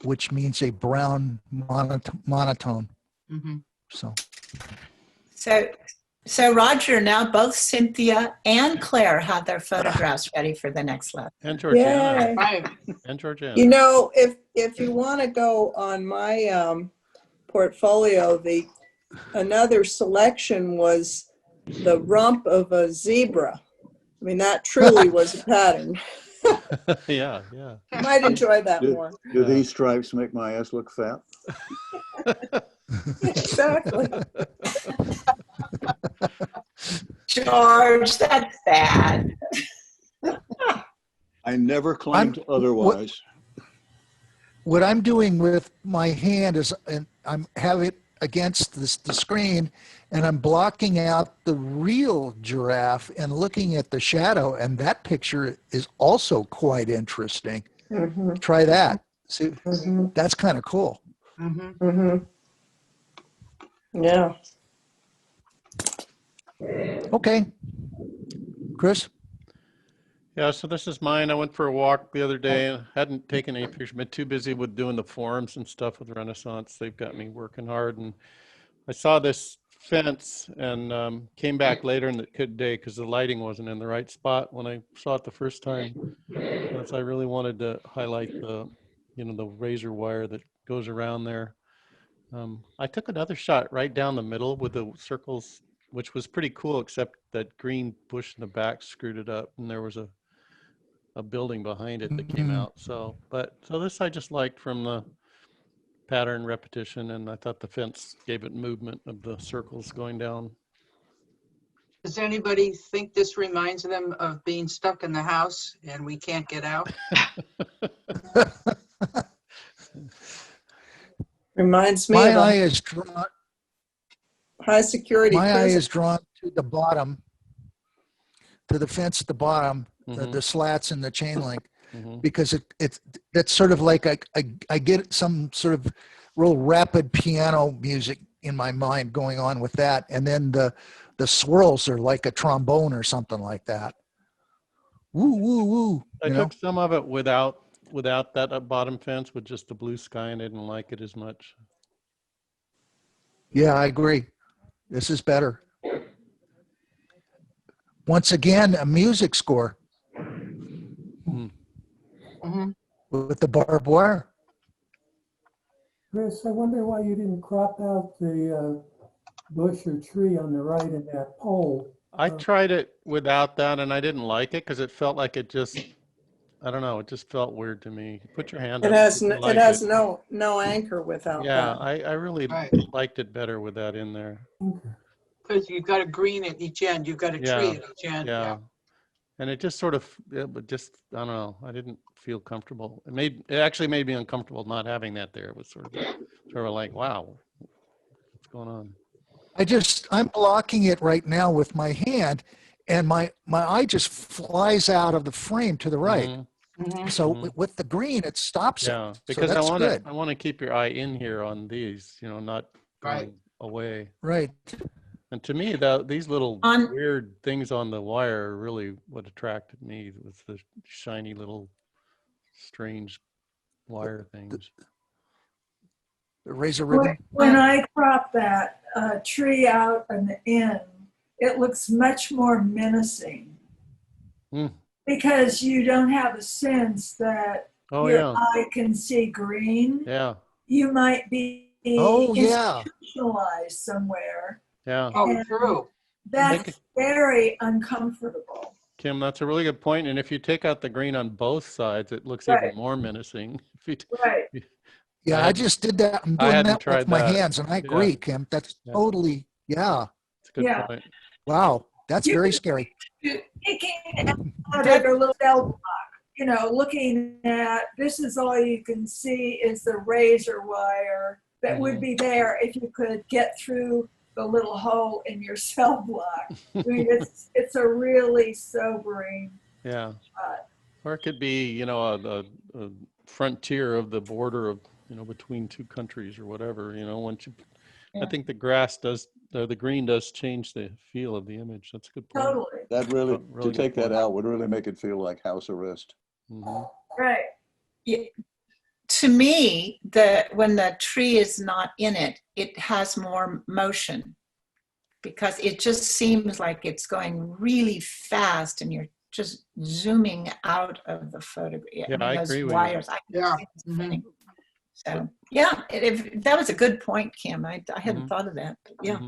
which means a brown monotone. Mm-hmm. So Roger, now both Cynthia and Claire have their photographs ready for the next lesson. And Georgiana. Right. And Georgiana. You know, if you want to go on my portfolio, another selection was the rump of a zebra. I mean, that truly was a pattern. Yeah. You might enjoy that more. Do these stripes make my ass look fat? Exactly. George, that's bad. I never claimed otherwise. What I'm doing with my hand is, and I'm have it against the screen, and I'm blocking out the real giraffe and looking at the shadow, and that picture is also quite interesting. Mm-hmm. Try that. See, Mm-hmm. that's kind of cool. Mm-hmm. Yeah. Okay. Chris? Yeah, so this is mine. I went for a walk the other day and hadn't taken any pictures, been too busy with doing the forums and stuff with Renaissance. They've got me working hard. And I saw this fence and came back later in the day because the lighting wasn't in the right spot when I saw it the first time. Because I really wanted to highlight the, the razor wire that goes around there. I took another shot right down the middle with the circles, which was pretty cool, except that green bush in the back screwed it up, and there was a building behind it that came out. So this I just liked from the pattern repetition, and I thought the fence gave it movement of the circles going down. Does anybody think this reminds them of being stuck in the house and we can't get out? Reminds me My of eye a is drawn. high security My eye prison. is drawn to the bottom, to the fence at the bottom, the slats and the chain link, because that's sort of like I get some sort of real rapid piano music in my mind going on with that, and then the swirls are like a trombone or something like that. Woo woo woo! I took some of it without that bottom fence with just the blue sky, and I didn't like it as much. Yeah, I agree. This is better. Once again, a music score with the barbed wire. Chris, I wonder why you didn't crop out the bush or tree on the right in that pole. I tried it without that, and I didn't like it because it felt like it just, I don't know, it just felt weird to me. Put your hand It up. has if you like it has no anchor without Yeah, that. I really Right. liked it better with that in there. Because you've got a green at each end, you've got a tree at each end. Yeah. And it just sort of, but just, I don't know, I didn't feel comfortable. It actually made me uncomfortable not having that there. It was sort of like, wow, what's going on? I'm blocking it right now with my hand, and my eye just flies out of the frame to the right. So with the green, it stops Yeah, it. because so that's good. I want to keep your eye in here on these, not going away. Right. And to me, these little weird things on the wire are really what attracted me, was the shiny little strange wire things. The razor ribbon. When I crop that tree out on the end, it looks much more menacing because you don't have a sense that your eye can see green. Yeah. You might be institutionalized somewhere. Yeah. Oh, true. That's very uncomfortable. Kim, that's a really good point. And if you take out the green on both sides, it looks even more menacing. Right. Yeah, I just did that. I'm doing that with my hands, and I agree, Kim. That's totally, It's a good point. Wow, that's very scary. Taking out of a little cell block, looking at, this is all you can see is the razor wire that would be there if you could get through the little hole in your cell block. I mean, it's a really sobering Yeah. shot. Or it could be, a frontier of the border of, between two countries or whatever, once you, I think the green does change the feel of the image. That's a good point. Totally. That really, Really to take good that point. out would really make it feel like house arrest. Right. To me, when the tree is not in it, it has more motion because it just seems like it's going really fast and you're just zooming out of the photograph. Yeah, I agree with you. wires. I can see it spinning. So yeah, that was a good point, Kim. I hadn't thought of that. But yeah.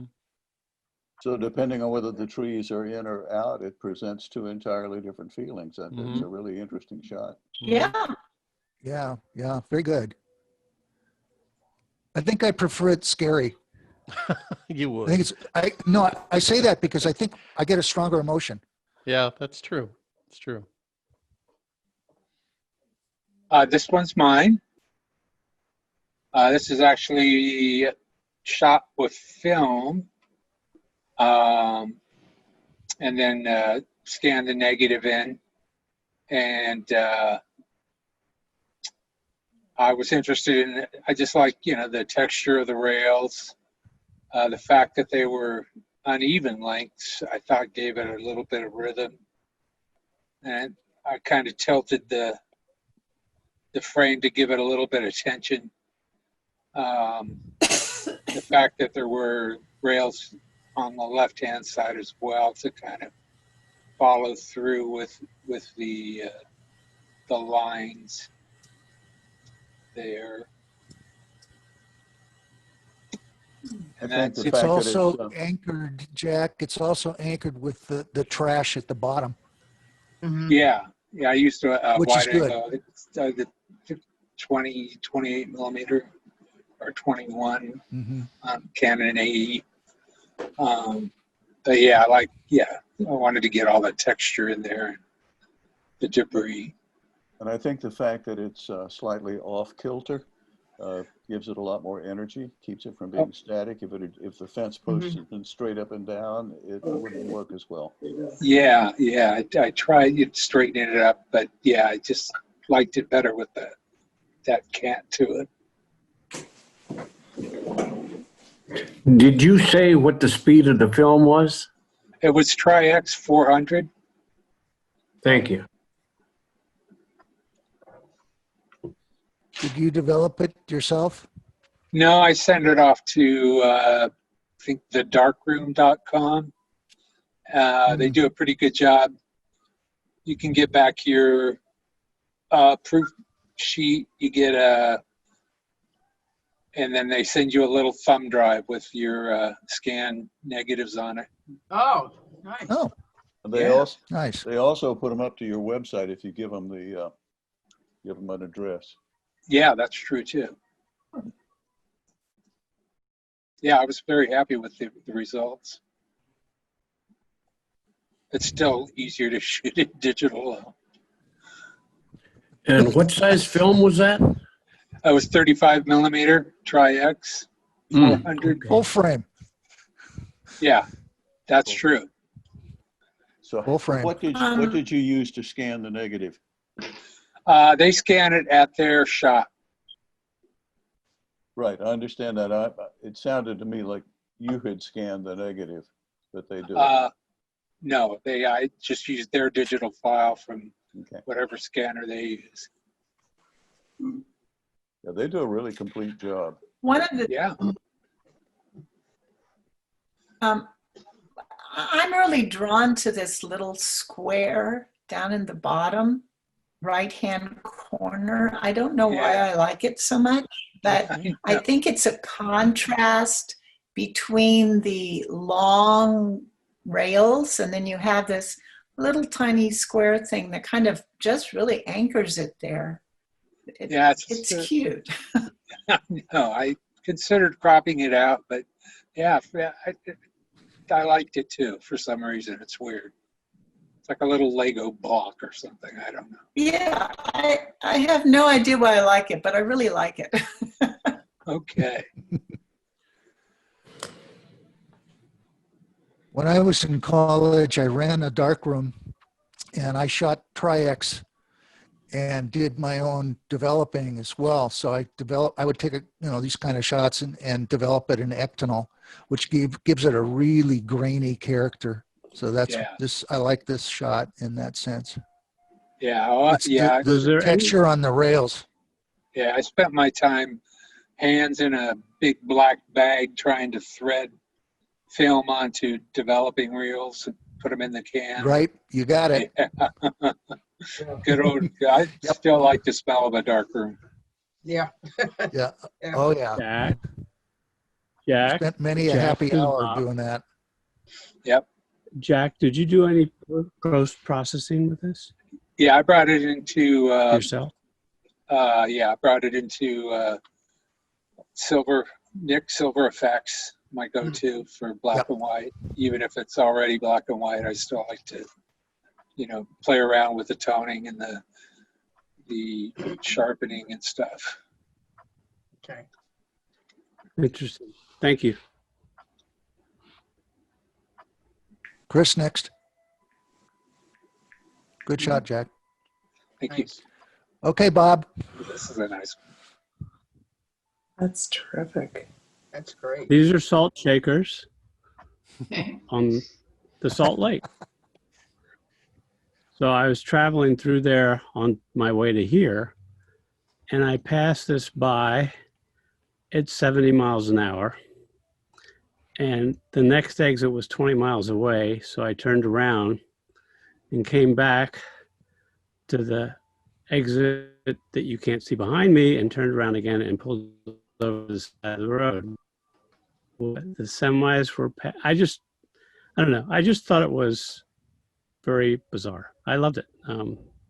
So depending on whether the trees are in or out, it presents two entirely different feelings. And it's a really interesting shot. Yeah. Yeah, very good. I think I prefer it scary. You would. I think I say that because I think I get a stronger emotion. Yeah, that's true. It's true. This one's mine. This is actually shot with film, and then scan the negative in, and I was interested in, I just like, the texture of the rails. The fact that they were uneven lengths, I thought gave it a little bit of rhythm. And I kind of tilted the frame to give it a little bit of tension. The fact that there were rails on the left-hand side as well to kind of follow through with the lines there. And I think the It's fact that also anchored, Jack, it's also anchored with the trash at the bottom. Yeah, I used to Which is wide good. angle. It's the 28 millimeter or 21 Canon AE. But yeah, I wanted to get all the texture in there and the debris. And I think the fact that it's slightly off kilter gives it a lot more energy, keeps it from being static. If the fence post had been straight up and down, it wouldn't work as well. Yeah, I tried straightening it up, but yeah, I just liked it better with that cant to it. Did you say what the speed of the film was? It was Tri-X 400. Thank you. Did you develop it yourself? No, I sent it off to I think thedarkroom.com. They do a pretty good job. You can get back your proof sheet. You get and then they send you a little thumb drive with your scan negatives on it. Oh, nice. Oh, They Yeah. also nice. They also put them up to your website if you give them give them an address. Yeah, that's true too. Yeah, I was very happy with the results. It's still easier to shoot it digital though. And what size film was that? It was 35 millimeter Tri-X 400. Full frame. Yeah, that's true. So Full frame. what did you use to scan the negative? They scan it at their shop. Right, I understand that. It sounded to me like you had scanned the negative that they do. No, I just used their digital file from Okay. whatever scanner they use. Yeah, they do a really complete job. One of the Yeah. I'm really drawn to this little square down in the bottom right-hand corner. I don't know why I like it so much, but I think it's a contrast between the long rails and then you have this little tiny square thing that kind of just really anchors it there. Yeah, It's cute. No, I considered cropping it out, but yeah, I liked it too for some reason. It's weird. It's like a little Lego block or something. I don't know. Yeah, I have no idea why I like it, but I really like it. Okay. When I was in college, I ran a darkroom and I shot Tri-X and did my own developing as well. So I would take these kind of shots and develop it in Ectonol, which gives it a really grainy character. So that's I like this shot in that sense. Yeah. It's Yeah. the texture on the rails. Yeah. I spent my time hands in a big black bag trying to thread film onto developing reels and put them in the can. Right. You got it. Yeah. Good old, I still like the smell of a dark room. Yeah. Yeah. Oh yeah. Jack. Spent many a happy hour doing that. Yep. Jack, did you do any post-processing with this? Yeah, I brought it into yourself. Yeah, I brought it into Silver Effects, my go-to for black and white. Even if it's already black and white, I still like to, play around with the toning and the sharpening and stuff. Okay. Interesting. Thank you. Chris, next. Good shot, Jack. Thank you. Okay, Bob. This is a nice one. That's terrific. That's great. These are salt shakers Okay. on the Salt Lake. So I was traveling through there on my way to here, and I passed this by at 70 miles an hour. And the next exit was 20 miles away. So I turned around and came back to the exit that you can't see behind me and turned around again and pulled over the side of the road. The semis were, I don't know. I just thought it was very bizarre. I loved it.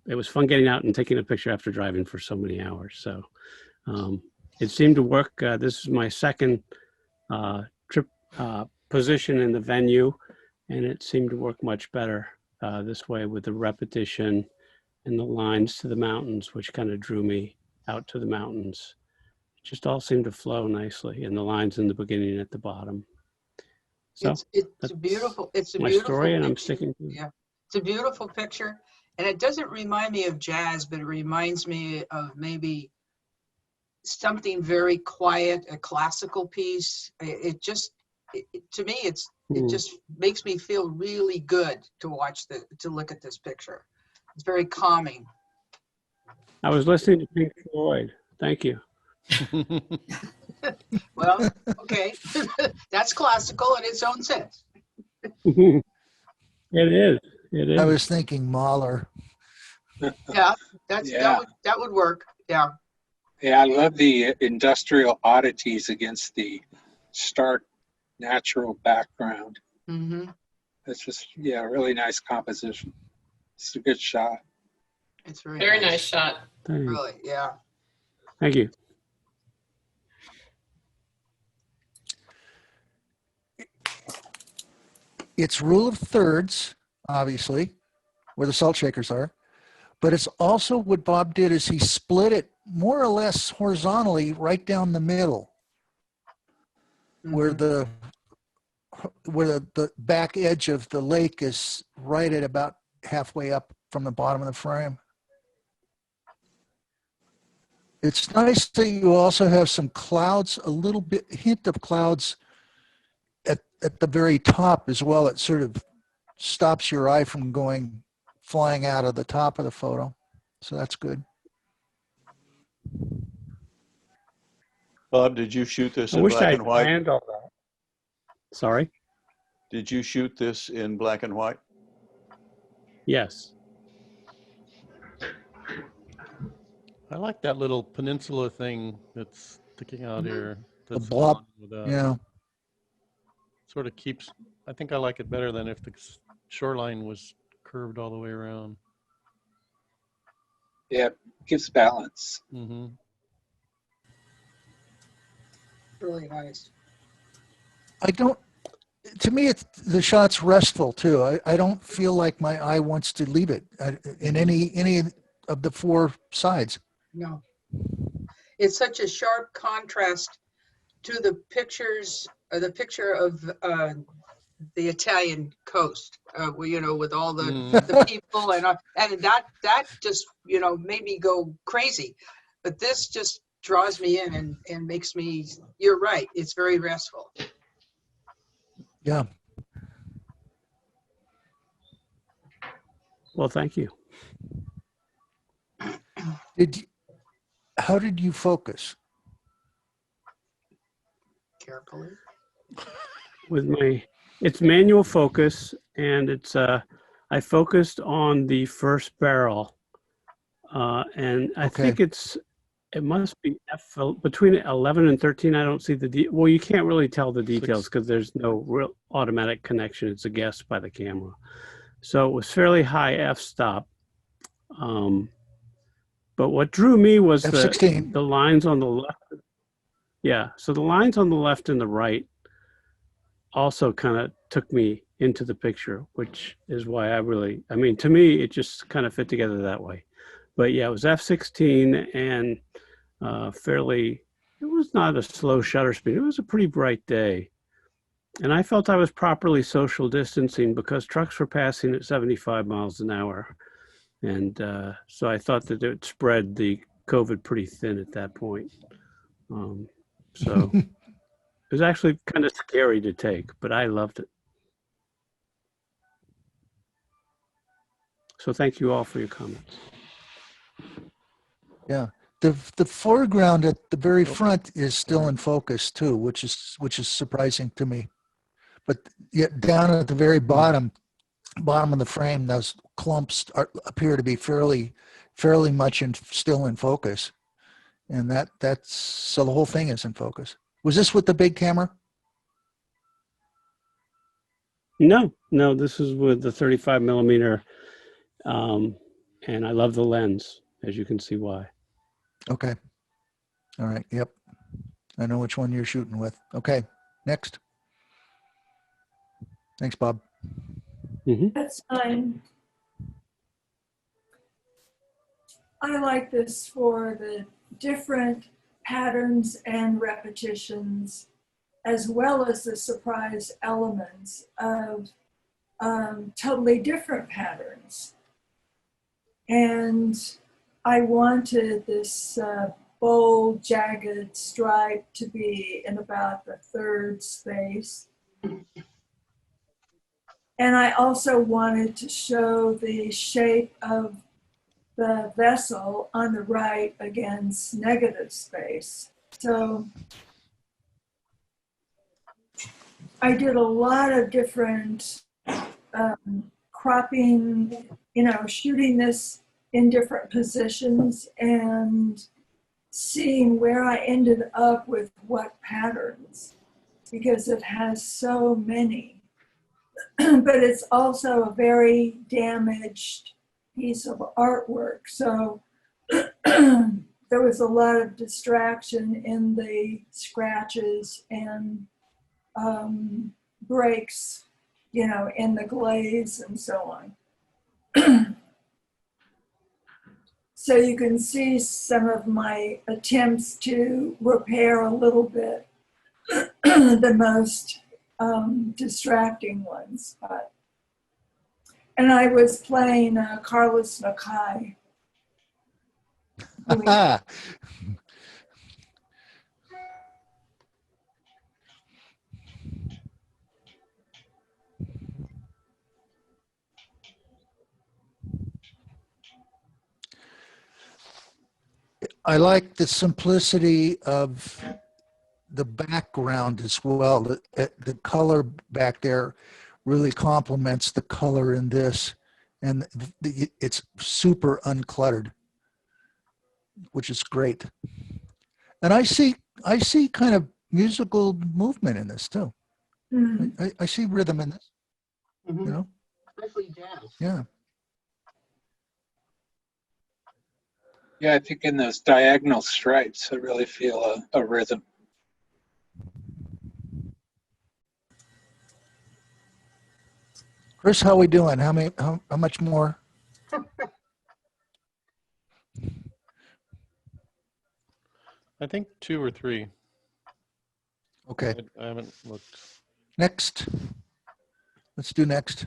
It was fun getting out and taking a picture after driving for so many hours. So it seemed to work. This is my second trip position in the venue, and it seemed to work much better this way with the repetition and the lines to the mountains, which kind of drew me out to the mountains. It just all seemed to flow nicely, and the lines in the beginning and at the bottom. So It's beautiful. It's a my beautiful story, and I'm picture. sticking to it. Yeah, it's a beautiful picture, and it doesn't remind me of jazz, but it reminds me of maybe something very quiet, a classical piece. It just, to me, it just makes me feel really good to look at this picture. It's very calming. I was listening to Pink Floyd. Thank you. Well, okay, that's classical in its own sense. It is. It is. I was thinking Mahler. Yeah, Yeah. that would work. Yeah. Yeah, I love the industrial oddities against the stark natural background. Mm-hmm. It's just, yeah, really nice composition. It's a good shot. It's very, Very nice shot. Really, yeah. Thank you. It's rule of thirds, obviously, where the salt shakers are, but it's also what Bob did is he split it more or less horizontally right down the middle, where the back edge of the lake is right at about halfway up from the bottom of the frame. It's nice that you also have some clouds, a little bit hint of clouds at the very top as well. It sort of stops your eye from flying out of the top of the photo. So that's good. Bob, did you shoot this I in wish black I and white? planned all that. Sorry? Did you shoot this in black and white? Yes. I like that little peninsula thing that's sticking out here. The That's blob, on with that. yeah. Sort of keeps, I think I like it better than if the shoreline was curved all the way around. Yeah, gives balance. Mm-hmm. Really nice. To me, the shot's restful too. I don't feel like my eye wants to leave it in any of the four sides. No. It's such a sharp contrast to the pictures, the picture of the Italian coast, with all the people and that just, made me go crazy. But this just draws me in and makes me, you're right, it's very restful. Yeah. Well, thank you. How did you focus? Carefully. It's manual focus, and it's I focused on the first barrel, and I think it must be between 11 and 13. I don't see well, you can't really tell the details because there's no real automatic connection. It's a guess by the camera, so it was fairly high f-stop. But what drew me was F16. the lines on the left. Yeah, so the lines on the left and the right also kind of took me into the picture, which is why to me, it just kind of fit together that way. But yeah, it was f16 and it was not a slow shutter speed. It was a pretty bright day. And I felt I was properly social distancing because trucks were passing at 75 miles an hour. And so I thought that it spread the COVID pretty thin at that point. So it was actually kind of scary to take, but I loved it. So thank you all for your comments. Yeah. The foreground at the very front is still in focus too, which is surprising to me. But yet down at the very bottom of the frame, those clumps appear to be fairly much still in focus. And that's so the whole thing is in focus. Was this with the big camera? No, this is with the 35 millimeter. And I love the lens, as you can see why. Okay. All right. Yep. I know which one you're shooting with. Okay. Next. Thanks, Bob. That's fine. I like this for the different patterns and repetitions, as well as the surprise elements of totally different patterns. And I wanted this bold, jagged stripe to be in about the third space. And I also wanted to show the shape of the vessel on the right against negative space. So I did a lot of different cropping, shooting this in different positions and seeing where I ended up with what patterns, because it has so many. But it's also a very damaged piece of artwork. So there was a lot of distraction in the scratches and breaks, in the glaze and so on. So you can see some of my attempts to repair a little bit the most distracting ones. And I was playing Carlos Nakai. I like the simplicity of the background as well. The color back there really complements the color in this, and it's super uncluttered, which is great. And I see kind of musical movement in this too. I see rhythm in this. Especially jazz. Yeah. Yeah, I think in those diagonal stripes, I really feel a rhythm. Chris, how we doing? How much more? I think 2 or 3. Okay. I haven't looked. Next. Let's do next.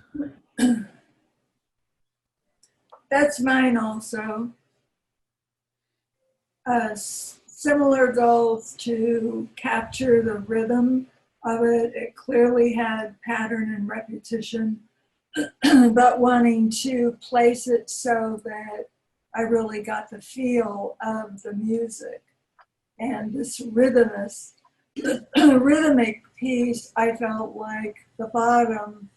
That's mine also. Similar goals to capture the rhythm of it. It clearly had pattern and repetition, but wanting to place it so that I really got the feel of the music. And this rhythmic piece, I felt like the bottom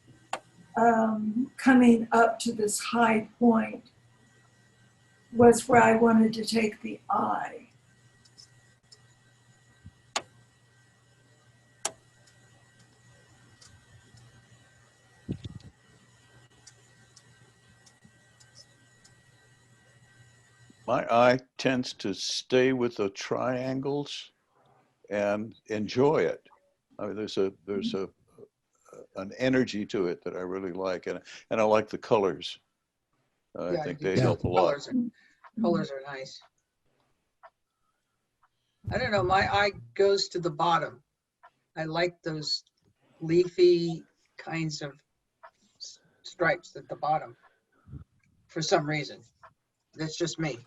coming up to this high point was where I wanted to take the eye. My eye tends to stay with the triangles and enjoy it. I mean, there's an energy to it that I really like, and I like the colors. I think they help a lot. Colors are nice. I don't know, my eye goes to the bottom. I like those leafy kinds of stripes at the bottom for some reason. That's just me.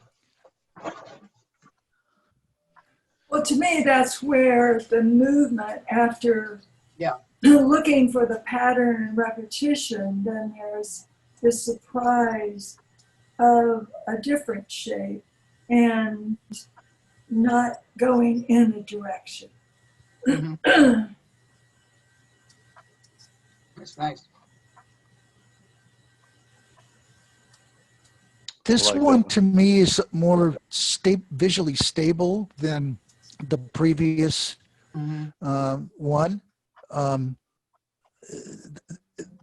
Well, to me, that's where the movement after Yeah. looking for the pattern and repetition, then there's this surprise of a different shape and not going in a direction. That's nice. This Like that one one. to me is more visually stable than the previous one.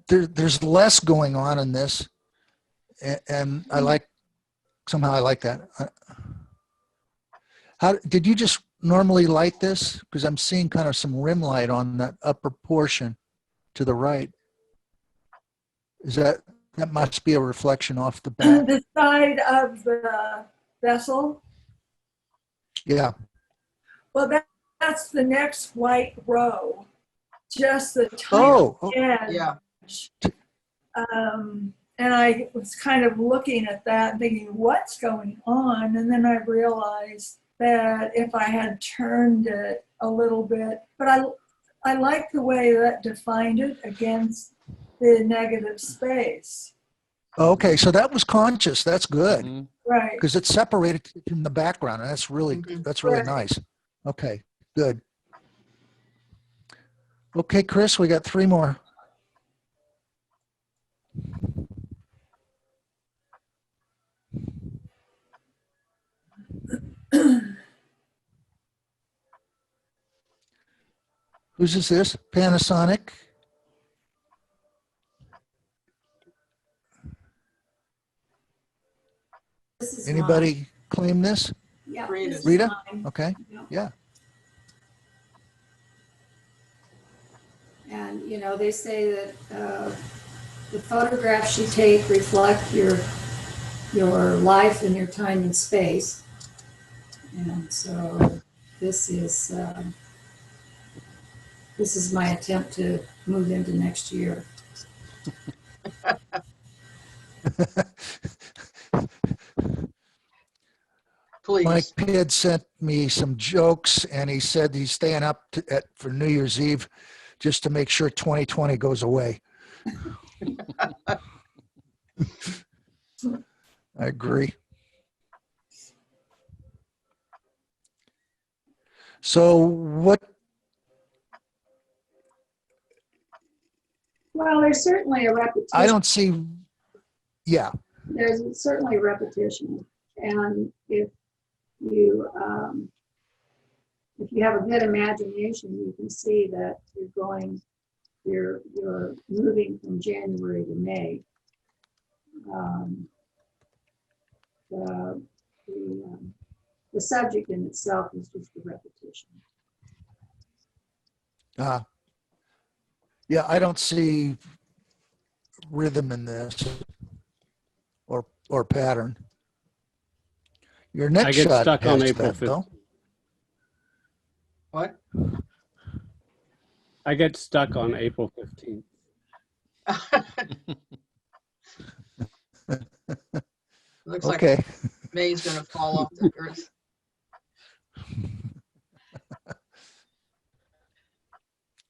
There's less going on in this, and I like that. How did you just normally light this? Because I'm seeing kind of some rim light on that upper portion to the right. That must be a reflection off the back? The side of the vessel. Yeah. Well, that's the next white row. Just the tiny edge. Yeah. And I was kind of looking at that and thinking, what's going on? And then I realized that if I had turned it a little bit, but I like the way that defined it against the negative space. Okay, so that was conscious. That's good. Right. Because it's separated from the background, and that's really nice. Okay, good. Okay, Chris, we got 3 more. Whose is this? Panasonic? This is Anybody claim this? Yeah, Rita? Okay, yeah. And, you know, they say that the photographs you take reflect your life and your time and space. And so this is my attempt to move into next year. Please. Mike Pidd sent me some jokes, and he said he's staying up for New Year's Eve just to make sure 2020 goes away. I agree. So what? Well, there's certainly a repetition. I don't see, yeah. There's certainly a repetition. And if you have a good imagination, you can see that you're moving from January to May. The subject in itself is just a repetition. Yeah, I don't see rhythm in this or pattern. Your next I get shot stuck on has April that, though. 5th. What? I get stuck on April 15th. Looks Okay. like May's gonna fall off the earth.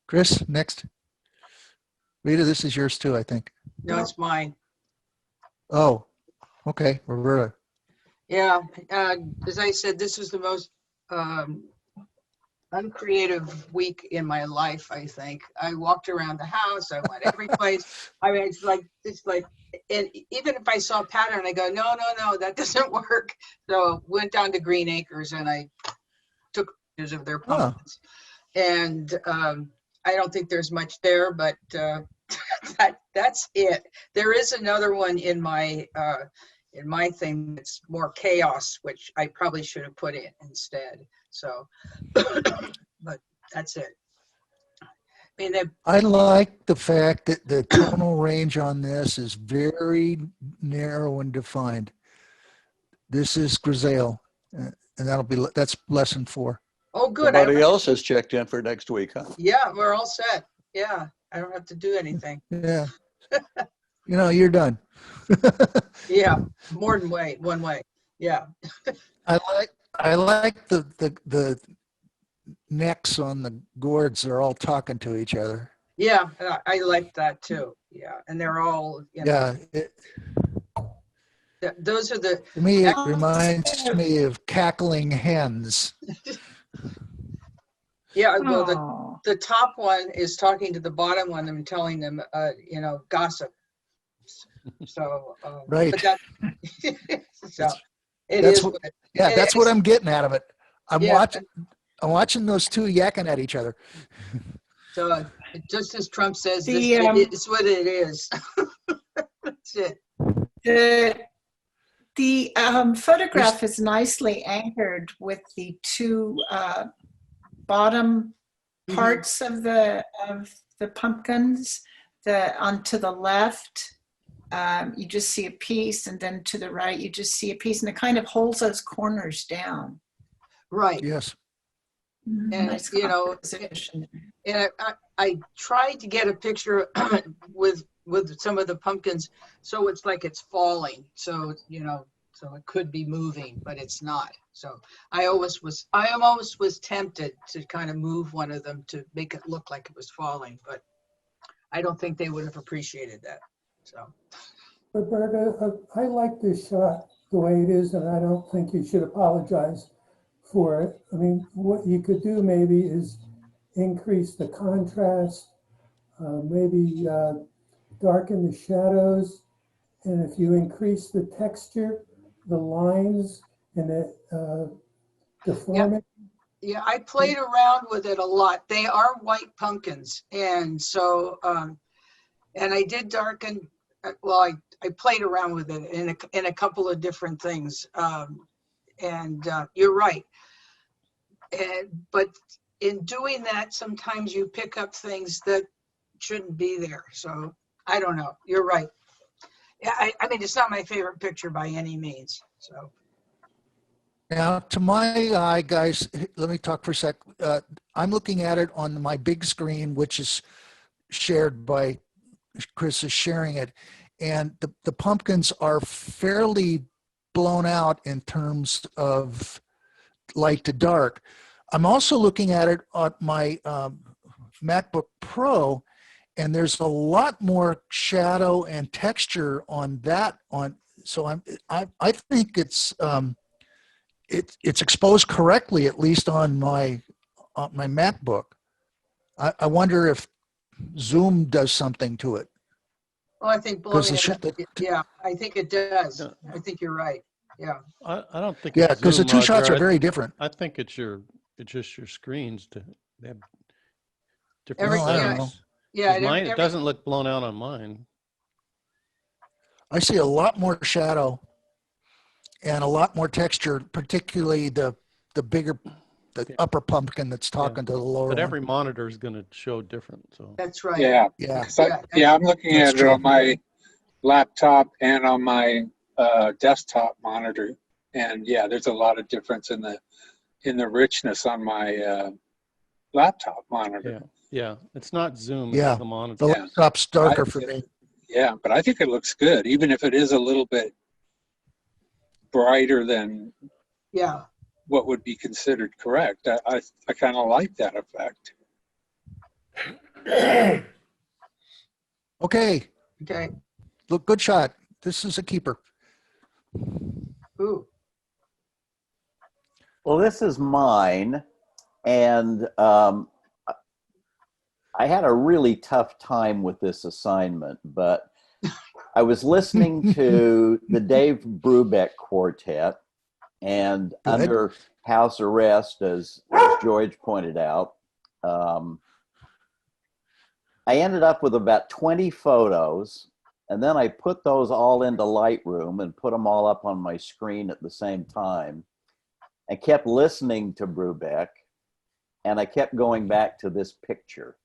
Chris, next. Rita, this is yours too, I think. No, it's mine. Oh, okay, Roberta. Yeah, as I said, this was the most uncreative week in my life, I think. I walked around the house, I went every place. I mean, it's like, and even if I saw a pattern, I go, no, that doesn't work. So went down to Green Acres and I took pictures of their pumpkins. And I don't think there's much there, but that's it. There is another one in my thing that's more chaos, which I probably should have put in instead. So, but that's it. I mean, I like the fact that the tonal range on this is very narrow and defined. This is Grisaille, and that's lesson 4. Oh, good. Somebody else has checked in for next week, huh? Yeah, we're all set. Yeah, I don't have to do anything. Yeah. You're done. Yeah, more than one way. Yeah. I like the necks on the gourds are all talking to each other. Yeah, I like that too. Yeah, and they're all, you know, Yeah, those are the, to me, it reminds me of cackling hens. yeah, well, Oh. the top one is talking to the bottom one and telling them, you know, gossip. So, Right. but that, so it That's is. what, What yeah, it that's what is. I'm getting out of it. I'm Yeah. watching those two yakking at each other. So just as Trump says, The, this is what it is. That's it. The photograph is nicely anchored with the two bottom parts of the pumpkins. To the left, you just see a piece, and then to the right, you just see a piece, and it kind of holds those corners down. Right. Yes. And Nice you know, composition. and I tried to get a picture with some of the pumpkins, so it's like it's falling. So you know, so it could be moving, but it's not. So I almost was tempted to kind of move one of them to make it look like it was falling, but I don't think they would have appreciated that. So. Roberta, I like this shot the way it is, and I don't think you should apologize for it. I mean, what you could do maybe is increase the contrast, maybe darken the shadows, and if you increase the texture, the lines, and the deformity. Yeah, I played around with it a lot. They are white pumpkins, and so and I did darken. Well, I played around with it in a couple of different things, and you're right. But in doing that, sometimes you pick up things that shouldn't be there. So I don't know. You're right. Yeah, I mean, it's not my favorite picture by any means. So. Now, to my eye, guys, let me talk for a sec. I'm looking at it on my big screen, which is shared by Chris is sharing it. And the pumpkins are fairly blown out in terms of light to dark. I'm also looking at it on my MacBook Pro, and there's a lot more shadow and texture on that. So I think it's exposed correctly, at least on my MacBook. I wonder if Zoom does something to it. Well, I think blowing it up, yeah, I think it does. I think you're right. Yeah. I don't think. Yeah, it's because the Zoom, two shots Roger. are very different. I think it's just your screens they have different I don't know. settings. Yeah, Mine, it doesn't look blown out on mine. I see a lot more shadow and a lot more texture, particularly the upper pumpkin that's talking to the lower But one. every monitor is going to show different. So that's right. Yeah. Yeah. I'm looking at it on my laptop and on my desktop monitor, and yeah, there's a lot of difference in the richness on my laptop monitor. Yeah, it's not Zoom. Yeah, It's the monitor. the laptop's darker for me. Yeah, but I think it looks good, even if it is a little bit brighter than what would be considered correct. I kind of like that effect. Okay. Okay. Look, good shot. This is a keeper. Ooh. Well, this is mine, and I had a really tough time with this assignment, but I was listening to the Dave Brubeck Quartet, and under house arrest, as George pointed out, I ended up with about 20 photos, and then I put those all into Lightroom and put them all up on my screen at the same time. I kept listening to Brubeck, and I kept going back to this picture.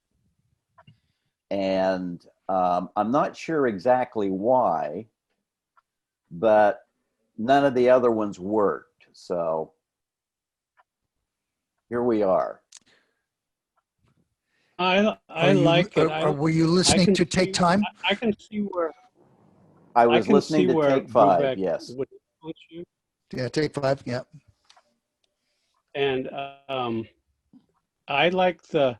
And I'm not sure exactly why, but none of the other ones worked. So here we are. I like it. Were you listening to Take Time? I can see where. I was listening to where Take Five, Brubeck yes. would influence you. Yeah, Take Five, yeah. And I like the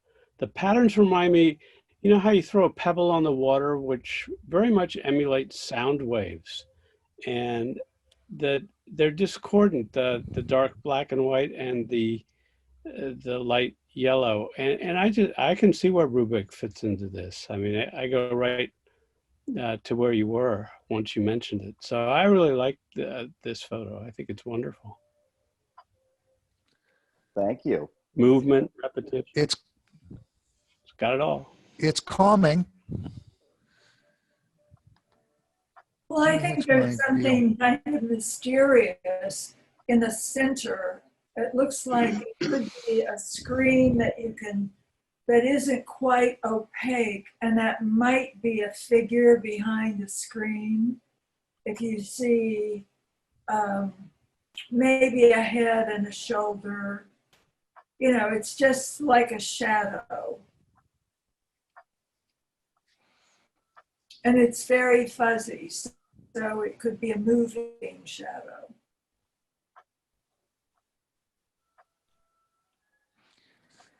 patterns remind me, you know how you throw a pebble on the water, which very much emulates sound waves, and that they're discordant, the dark black and white and the light yellow. And I can see where Rubik fits into this. I mean, I go right to where you were once you mentioned it. So I really like this photo. I think it's wonderful. Thank you. Movement, repetition. It's got it all. It's calming. Well, I think That's there's my something kind of mysterious in the center. It looks like it could be a screen that isn't quite opaque, and that might be a figure behind the screen. If you see maybe a head and a shoulder, you know, it's just like a shadow. And it's very fuzzy, so it could be a moving shadow.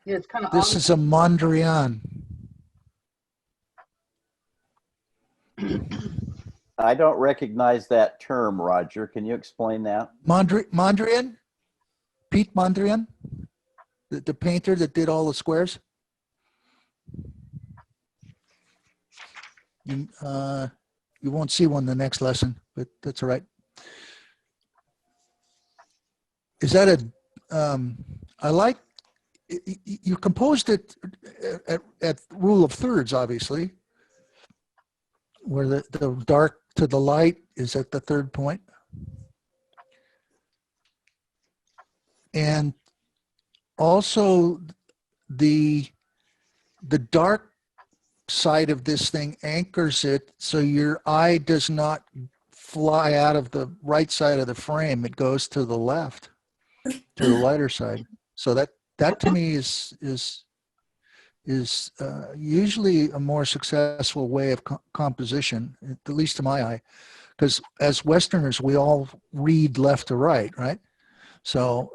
Yeah, it's kind of This is a Mondrian. I don't recognize that term, Roger. Can you explain that? Mondrian? Pete Mondrian? The painter that did all the squares? You won't see one the next lesson, but that's all right. Is that I like, you composed it at rule of thirds, obviously, where the dark to the light is at the third point. And also the dark side of this thing anchors it so your eye does not fly out of the right side of the frame. It goes to the left, to the lighter side. So that to me is usually a more successful way of composition, at least to my eye, because as Westerners, we all read left to right, right? So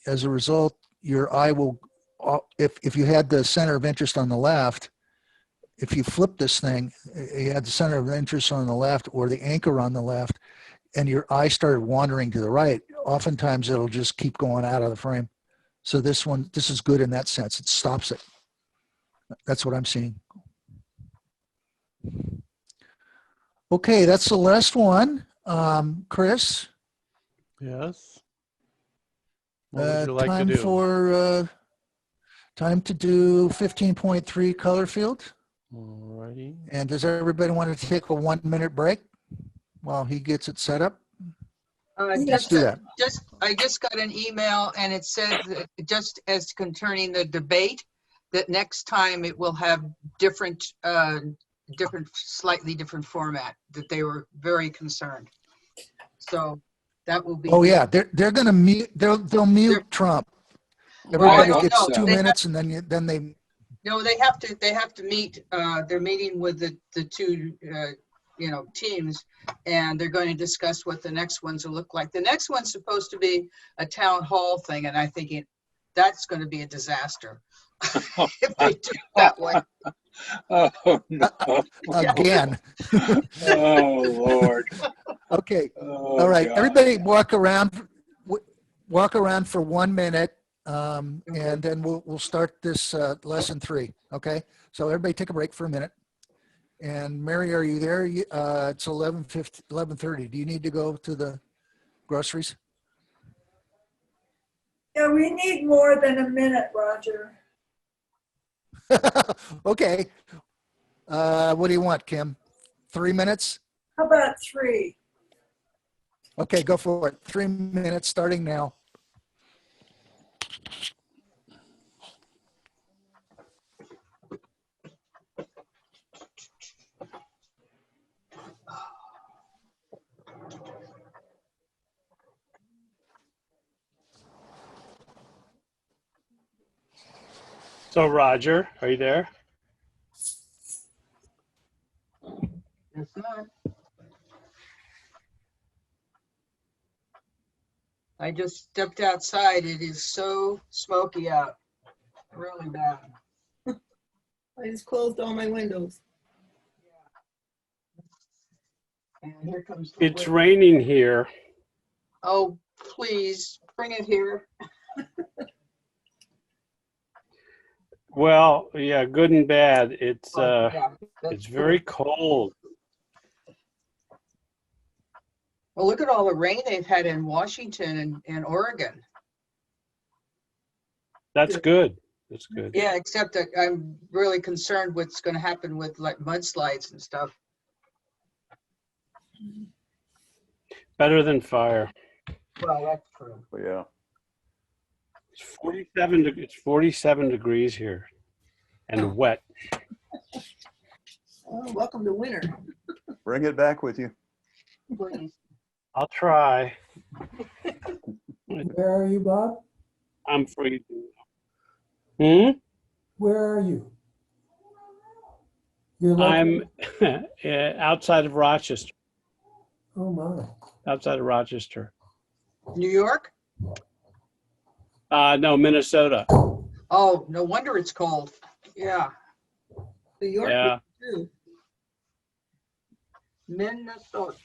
as a result, your eye will, if you had the center of interest on the left, if you flip this thing, you had the center of interest on the left or the anchor on the left, and your eye started wandering to the right, oftentimes it'll just keep going out of the frame. So this is good in that sense. It stops it. That's what I'm seeing. Okay, that's the last one. Chris? Yes? What would you like to do? Time to do 15.3 color field. Alrighty. And does everybody want to take a 1 minute break while he gets it set up? Let's do that. I just got an email and it said that just as concerning the debate, that next time it will have slightly different format, that they were very concerned. So that will be. Oh yeah, they're going to mute, they'll mute Trump. Everybody gets 2 minutes and then they. No, they have to meet, they're meeting with the two, teams, and they're going to discuss what the next ones will look like. The next one's supposed to be a town hall thing, and I'm thinking that's going to be a disaster if they do it that way. Oh, no. Again. Oh, Lord. Okay. Oh, all right. God. Everybody walk around for 1 minute. And then we'll start this lesson 3. Okay. So everybody take a break for a minute. And Mary, are you there? It's 11:30. Do you need to go to the groceries? Yeah, we need more than a minute, Roger. Okay. What do you want, Kim? 3 minutes? How about 3? Okay, go for it. 3 minutes starting now. So Roger, are you there? It's not. I just stepped outside. It is so smoky out. really bad. I just closed all my windows. And here comes the It's wind. raining here. Oh, please, bring it here. Well, yeah, good and bad. It's Yeah, that's it's very true. cold. Well, look at all the rain they've had in Washington and Oregon. That's good. That's good. Yeah, except that I'm really concerned what's going to happen with like mudslides and stuff. Better than fire. Well, that's true. Yeah. It's 47. It's 47 degrees here, and wet. Oh, welcome to winter. Bring it back with you. Please. I'll try. Where are you, Bob? I'm freezing. Hmm? Where are you? You're I'm outside of Rochester. Oh my. Outside of Rochester. New York? No, Minnesota. Oh, no wonder it's cold. Yeah. New York. Yeah. Too. Minnesota.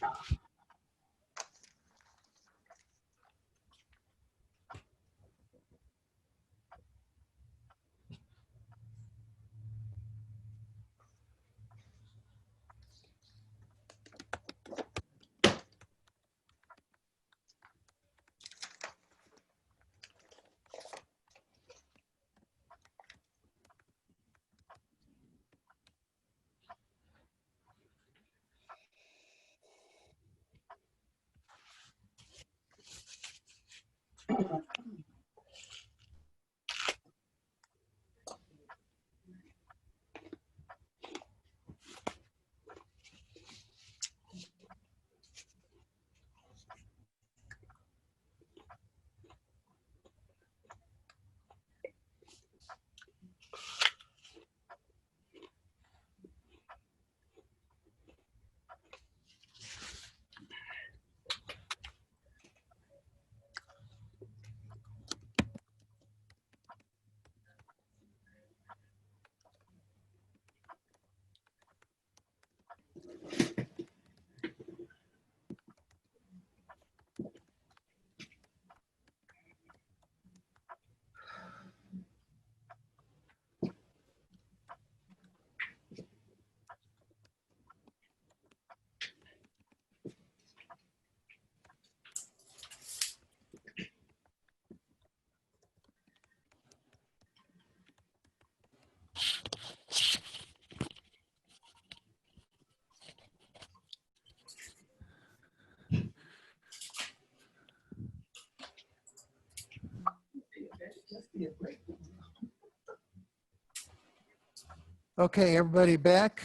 Okay, everybody back?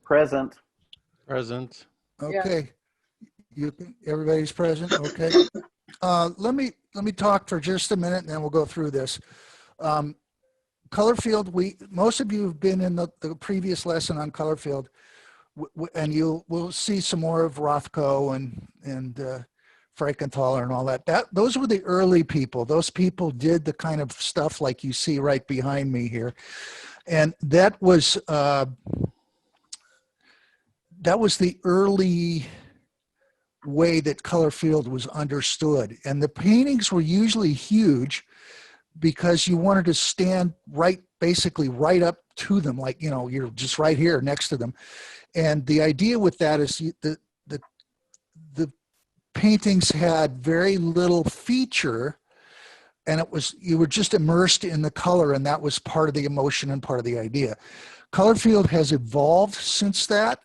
Present. Present. Okay. Everybody's present, okay. Let me talk for just a minute and then we'll go through this. Color field, most of you have been in the previous lesson on color field, and we'll see some more of Rothko and Frankenthaler and all that. Those were the early people. Those people did the kind of stuff like you see right behind me here. And that was the early way that color field was understood. And the paintings were usually huge because you wanted to stand basically right up to them, like, you're just right here next to them. And the idea with that is the paintings had very little feature, and you were just immersed in the color, and that was part of the emotion and part of the idea. Color field has evolved since that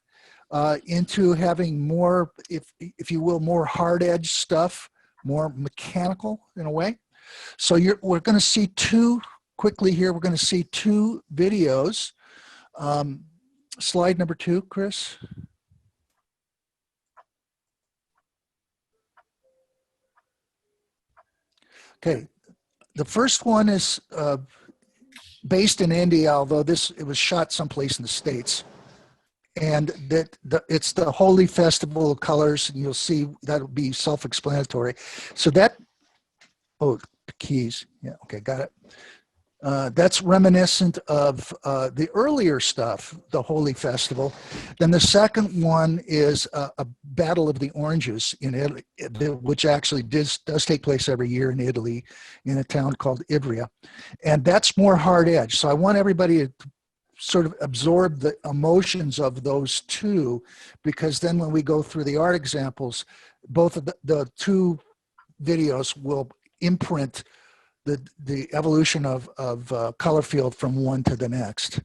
into having more, if you will, more hard edge stuff, more mechanical in a way. So we're going to see quickly here, we're going to see two videos. Slide number 2, Chris. Okay, the first one is based in India, although it was shot someplace in the States. And it's the Holy Festival of Colors, and you'll see that'll be self-explanatory. So Keys. Yeah, okay, got it. That's reminiscent of the earlier stuff, the Holy Festival. Then the second one is a Battle of the Oranges in Italy, which actually does take place every year in Italy in a town called Ivrea. And that's more hard edge. So I want everybody to sort of absorb the emotions of those two, because then when we go through the art examples, both of the two videos will imprint the evolution of color field from one to the next.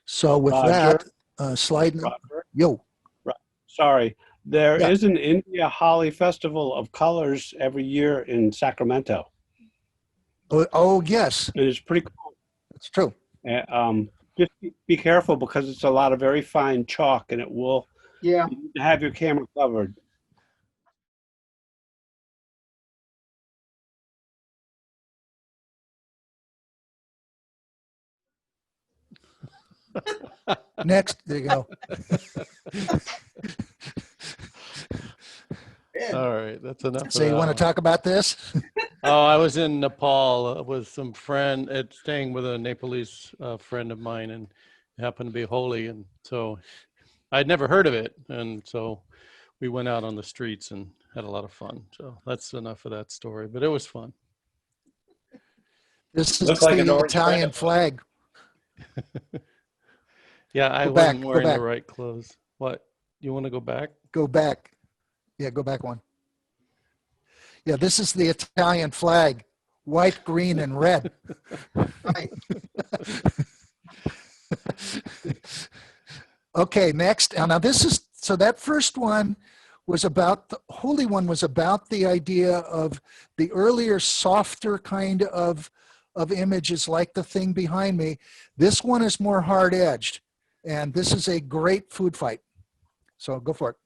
So with Roger. that, slide. Roger. Yo. Sorry. There Yeah. is an India Holi Festival of Colors every year in Sacramento. Oh yes. And it's pretty cool. It's true. Just be careful because it's a lot of very fine chalk and it will Yeah. you need to have your camera covered. Next, there you go. All right, that's enough. So you want to talk about this? Oh, I was in Nepal with some friend, staying with a Nepalese friend of mine, and it happened to be Holi, and so I'd never heard of it, and so we went out on the streets and had a lot of fun. So that's enough of that story, but it was fun. This is Looks like an the orange Italian flag. Yeah, I Go wasn't back, go wearing back. the right clothes. What? You want to go back? Go back. Yeah, go back one. Yeah, this is the Italian flag, white, green, and red. Right. Okay, next. Now this is, so that first one was about, the Holy One was about the idea of the earlier softer kind of images like the thing behind me. This one is more hard edged, and this is a great food fight. So go for it.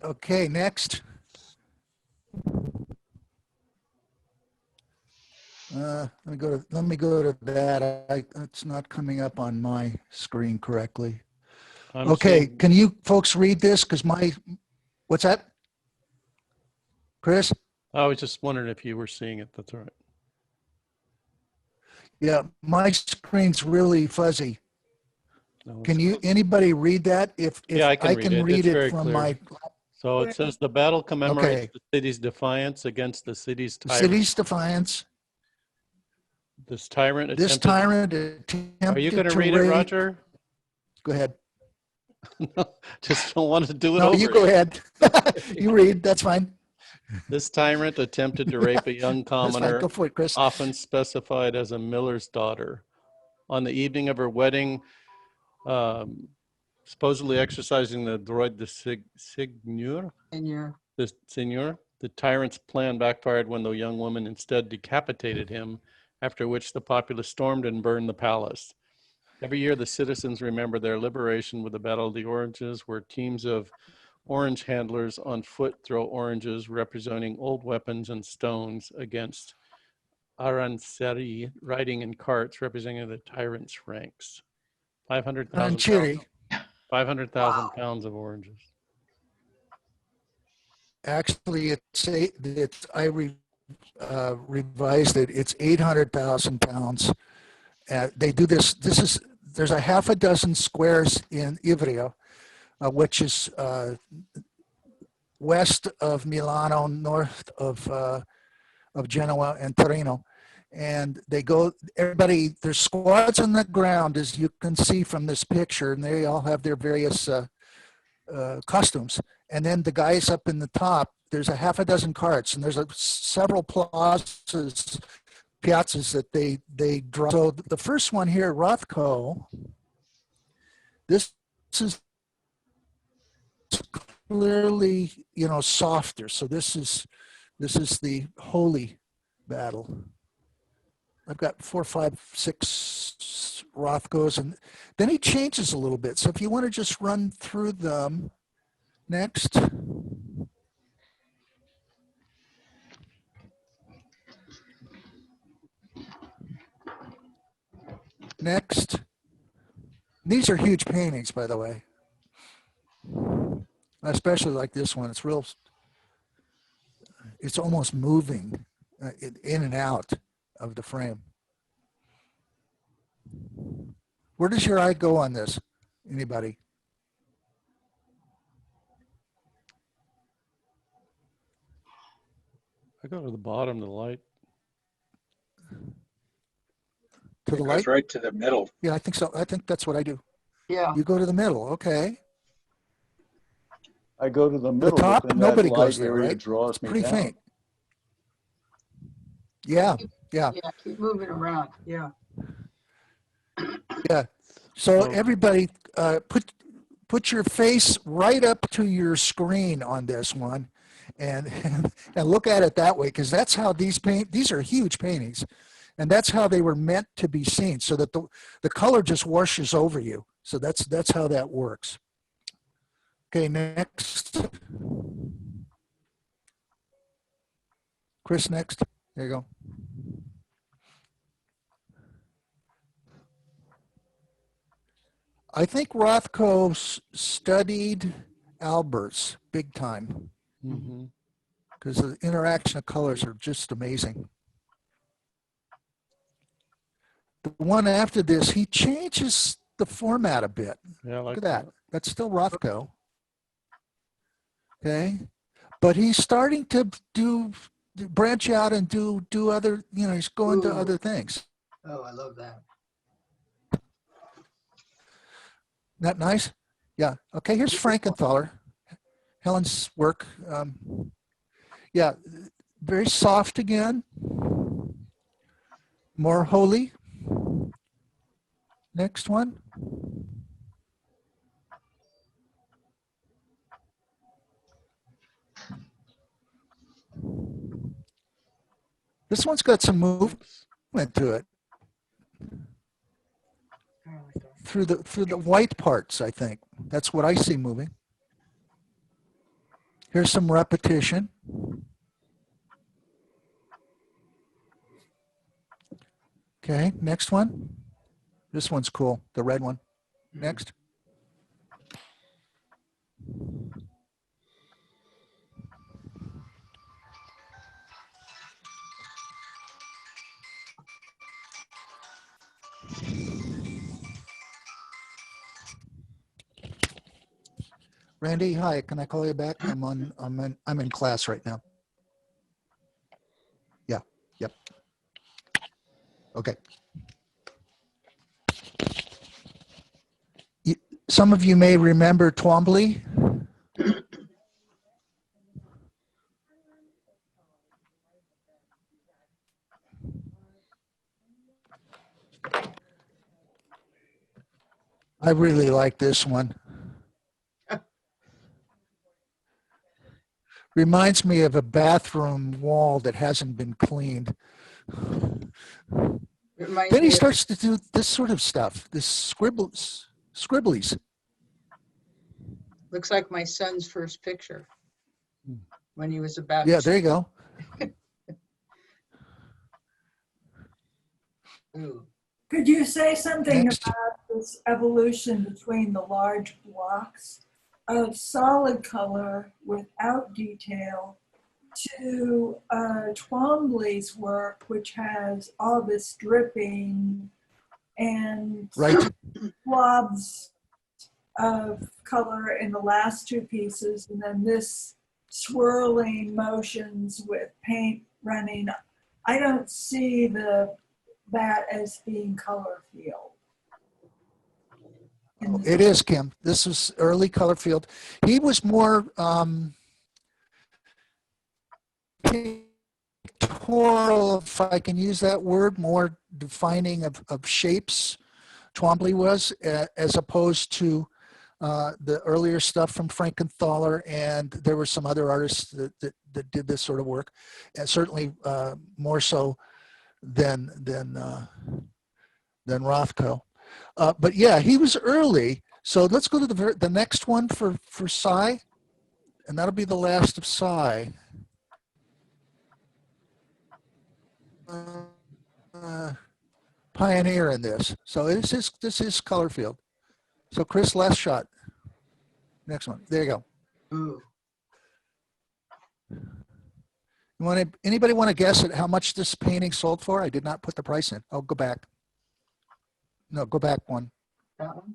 Okay, next. Let me go to that. It's not coming up on my screen correctly. I'm Okay, seeing- can you folks read this? Because what's that? Chris? I was just wondering if you were seeing it. That's all right. Yeah, my screen's really fuzzy. No, Can it's- anybody read that? If Yeah, I can read it. It's very from clear. my So it says the battle commemorates Okay. the city's defiance against the city's tyrant. city's defiance. This tyrant. This attempted- tyrant attempted Are you going to to read it, raid- Roger? Go ahead. Just don't want to do it No, over. you go ahead. You read. That's fine. This tyrant attempted to rape a young That's fine. commoner, Go for it, Chris. often specified as a miller's daughter. On the evening of her wedding, supposedly exercising the droit de seigneur, the tyrant's plan backfired when the young woman instead decapitated him, after which the populace stormed and burned the palace. Every year, the citizens remember their liberation with the Battle of the Oranges, where teams of orange handlers on foot throw oranges representing old weapons and stones against Aranceri riding in carts representing the tyrant's ranks. 500,000 Aranceri. 500,000 pounds of oranges. Actually, I revised it. It's 800,000 pounds. They do this. There's a half a dozen squares in Ivrea, which is west of Milano, north of Genoa and Torino. And there's squads on the ground, as you can see from this picture, and they all have their various costumes. And then the guys up in the top, there's a half a dozen carts, and there's several piazzas that they draw. So the first one here, Rothko, this is clearly, softer. So this is the holy battle. I've got 4, 5, 6 Rothkos, and then he changes a little bit. So if you want to just run through them, next. Next. These are huge paintings, by the way. I especially like this one. It's almost moving in and out of the frame. Where does your eye go on this? Anybody? I go to the bottom of the light. To the It light? goes right to the middle. Yeah, I think so. I think that's what I do. Yeah. You go to the middle, okay. I go to the middle. The top, but then that nobody light goes there, area right? draws It's me pretty down. faint. Yeah. Yeah, keep moving around. Yeah. Yeah. So everybody, put your face right up to your screen on this one, and look at it that way, because that's how these are huge paintings, and that's how they were meant to be seen, so that the color just washes over you. So that's how that works. Okay, next. Chris, next. There you go. I think Rothko studied Albers big time, because the interaction of colors are just amazing. The one after this, he changes the format a bit. Yeah, I like Look at that. That's still Rothko. Okay, but he's starting to branch out and do other. He's going to other things. Oh, I love that. That nice? Yeah. Okay, here's Frankenthaler. Helen's work. Yeah, very soft again. More holy. Next one. This one's got some movement to it. Through the white parts, I think. That's what I see moving. Here's some repetition. Okay, next one. This one's cool, the red one. Next. Randy, hi, can I call you back? I'm in class right now. Yeah, yep. Okay. Some of you may remember Twombly. I really like this one. Reminds me of a bathroom wall that hasn't been cleaned. Reminds Then he me of- starts to do this sort of stuff, this scribblies. Looks like my son's first picture when he was about. Yeah, there you go. Ooh. Could you say something Next. about this evolution between the large blocks of solid color without detail to Twombly's work, which has all this dripping and Right. blobs of color in the last two pieces, and then this swirling motions with paint running? I don't see that as being color field. Oh, it is, Kim. This is early color field. He was more pictorial, if I can use that word, more defining of shapes. Twombly was, as opposed to the earlier stuff from Frankenthaler, and there were some other artists that did this sort of work, and certainly more so than Rothko. But yeah, he was early. So let's go to the next one for Psy, and that'll be the last of Psy. Pioneer in this. So this is color field. So Chris, last shot. Next one. There you go. Ooh. Anybody want to guess at how much this painting sold for? I did not put the price in. Oh, go back. No, go back one. That one?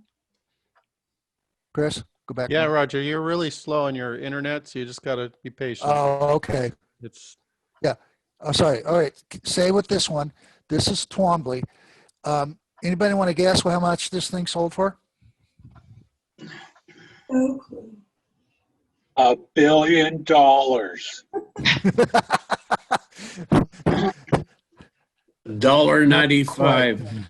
Chris, go back. Yeah, one. Roger, you're really slow on your internet, so you just got to be patient. Oh, okay. It's Yeah. Oh, sorry. All right. Say with this one. This is Twombly. Anybody want to guess how much this thing sold for? No clue. $1 billion. $1.95.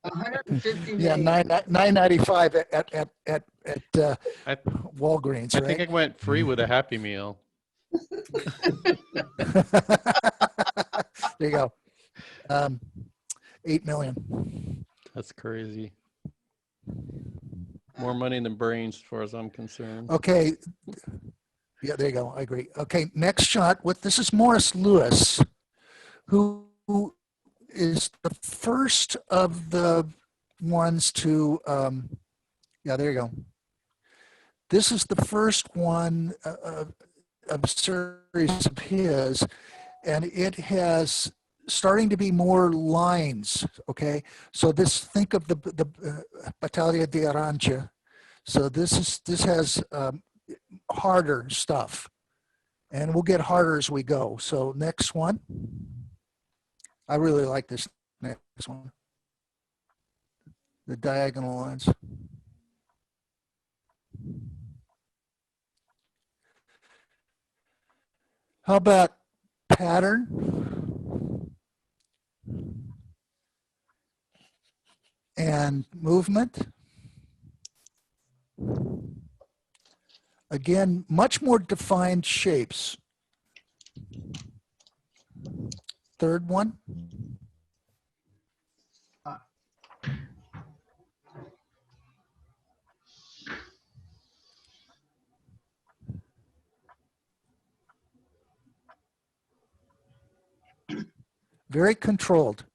150 Yeah, million. $9.95 at I, Walgreens, I right? think it went free with a Happy Meal. There you go. 8 million. That's crazy. More money than brains, as far as I'm concerned. Okay. Yeah, there you go. I agree. Okay, next shot. This is Morris Lewis, who is the first of the ones to, yeah, there you go. This is the first one of a series of his, and it has starting to be more lines. Okay, so think of the Battaglia di Arancia. So this has harder stuff, and we'll get harder as we go. So next one. I really like this next one. The diagonal lines. How about pattern and movement? Again, much more defined shapes. Third one. Very controlled.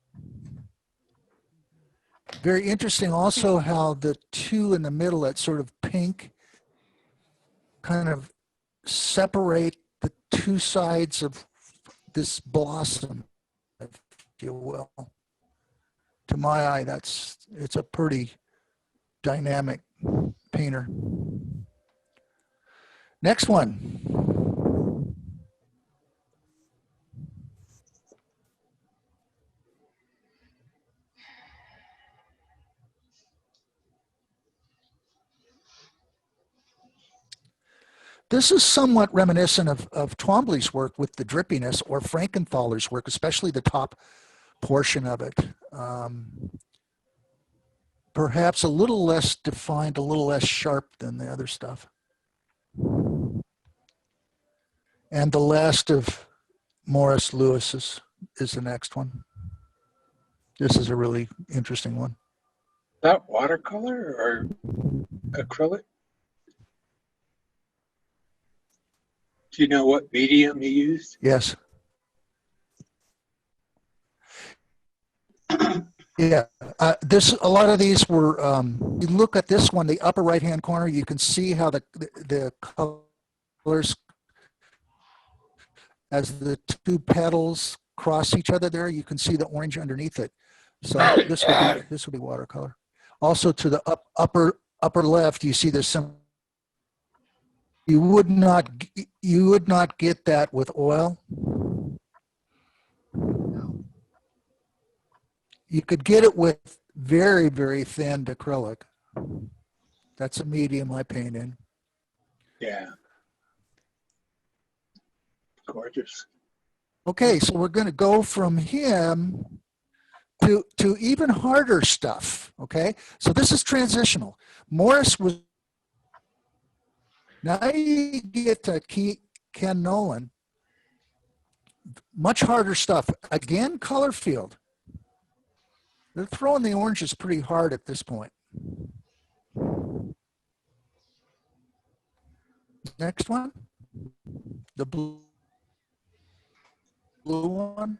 Very interesting also how the two in the middle, that sort of pink, kind of separate the two sides of this blossom, if you will. To my eye, it's a pretty dynamic painter. Next one. This is somewhat reminiscent of Twombly's work with the drippiness, or Frankenthaler's work, especially the top portion of it. perhaps a little less defined, a little less sharp than the other stuff. And the last of Morris Lewis's is the next one. This is a really interesting one. That watercolor or acrylic? Do you know what medium he used? Yes. Yeah, a lot of these were, you look at this one, the upper right-hand corner, you can see how the colors, as the two petals cross each other there, you can see the orange underneath it. So this would be watercolor. Also to the upper left, you see this. You would not get that with oil. You could get it with very, very thin acrylic. That's a medium I paint in. Yeah. Gorgeous. Okay, so we're going to go from him to even harder stuff. Okay, so this is transitional. Morris was. Now you get to Ken Nolan. Much harder stuff. Again, color field. They're throwing the oranges pretty hard at this point. Next one, the blue one.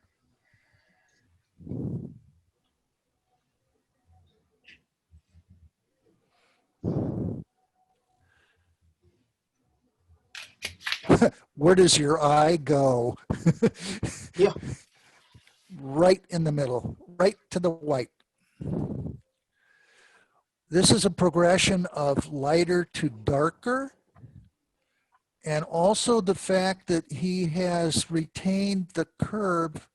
Where does your eye go? Yeah. Right in the middle, right to the white. This is a progression of lighter to darker, and also the fact that he has retained the curve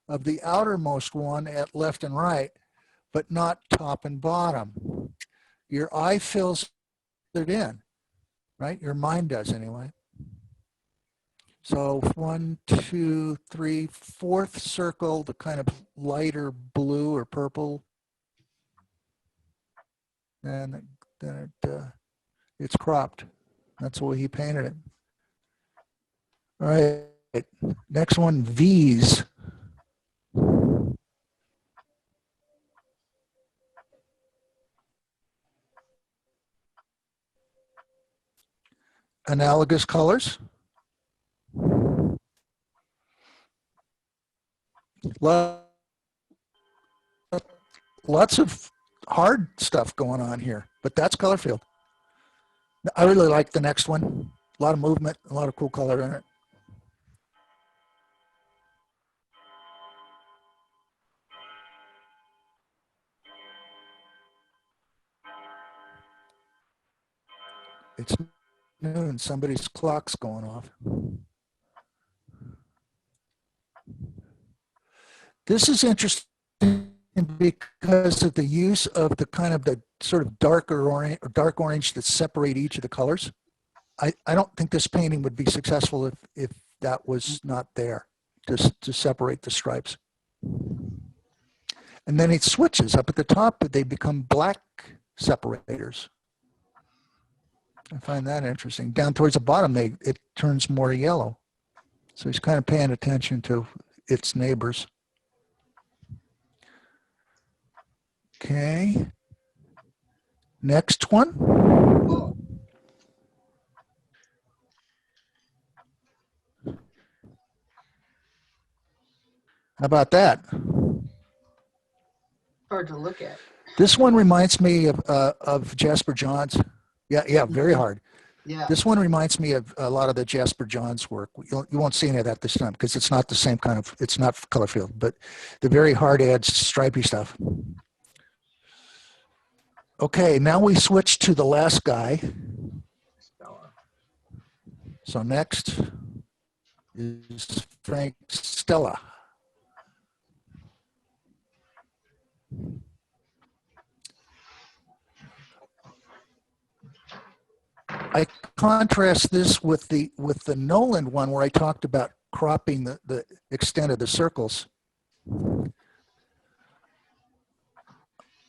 of the outermost one at left and right, but not top and bottom. Your eye fills it in, right? Your mind does anyway. So 1, 2, 3, fourth circle, the kind of lighter blue or purple. And then it's cropped. That's the way he painted it. All right, next one, V's. Analogous colors. Lots of hard stuff going on here, but that's color field. I really like the next one. A lot of movement, a lot of cool color in it. It's noon, somebody's clock's going off. This is interesting because of the use of the kind of the sort of darker orange or dark orange that separate each of the colors. I don't think this painting would be successful if that was not there to separate the stripes. And then it switches up at the top, but they become black separators. I find that interesting. Down towards the bottom, it turns more yellow. So he's kind of paying attention to its neighbors. Okay. Next one. How about that? Hard to look at. This one reminds me of Jasper Johns. Yeah, very hard. Yeah. This one reminds me of a lot of the Jasper Johns work. You won't see any of that this time because it's not the same kind of, it's not color field, but the very hard edged stripy stuff. Okay, now we switch to the last guy. So next is Frank Stella. I contrast this with the Nolan one where I talked about cropping the extent of the circles.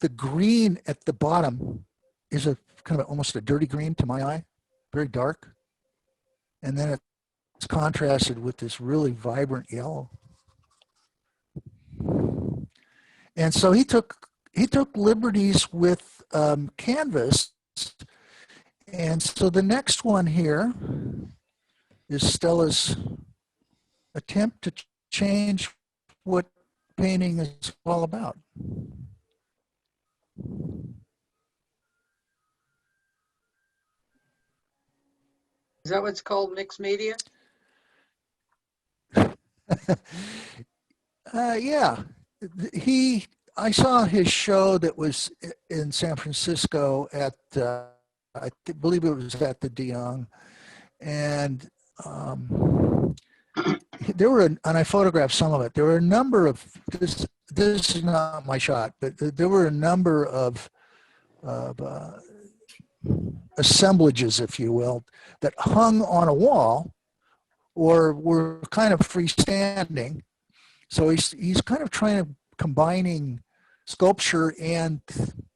the green at the bottom is a kind of almost a dirty green to my eye, very dark. And then it's contrasted with this really vibrant yellow. And so he took liberties with canvas. And so the next one here is Stella's attempt to change what painting is all about. Is that what's called mixed media? Yeah, I saw his show that was in San Francisco at, believe it was at the De Young, and there were, and I photographed some of it. There were a number of, this is not my shot, but there were a number of assemblages, if you will, that hung on a wall or were kind of freestanding. So he's kind of combining sculpture and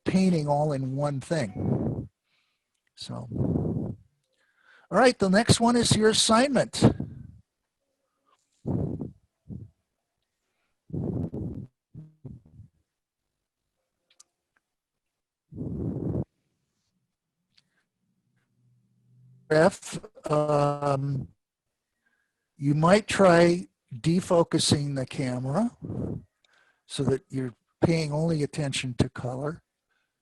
painting all in one thing. So, all right, the next one is your assignment. You might try defocusing the camera so that you're paying only attention to color.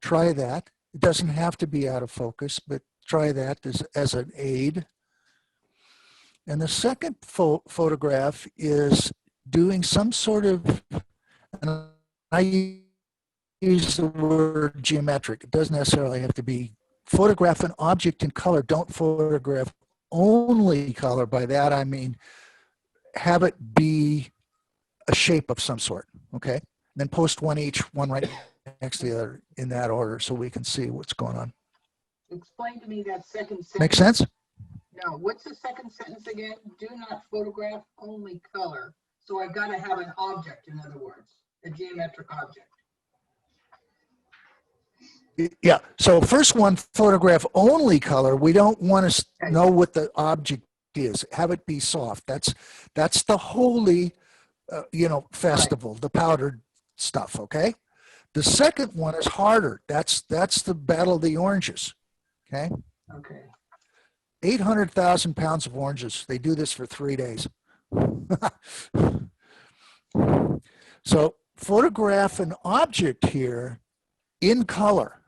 Try that. It doesn't have to be out of focus, but try that as an aid. And the second photograph is doing some sort of, and I use the word geometric. It doesn't necessarily have to be photograph an object in color. Don't photograph only color. By that I mean have it be a shape of some sort, okay? And then post one each, one right next to the other in that order so we can see what's going on. Explain to me that second sentence. Make sense? No, what's the second sentence again? Do not photograph only color. So I gotta have an object, in other words, a geometric object. Yeah, so first one, photograph only color. We don't want to know what the object is. Have it be soft. That's the holy, festival, the powdered stuff, okay? The second one is harder. That's the Battle of the Oranges, okay? Okay. 800,000 pounds of oranges. They do this for 3 days. So photograph an object here in color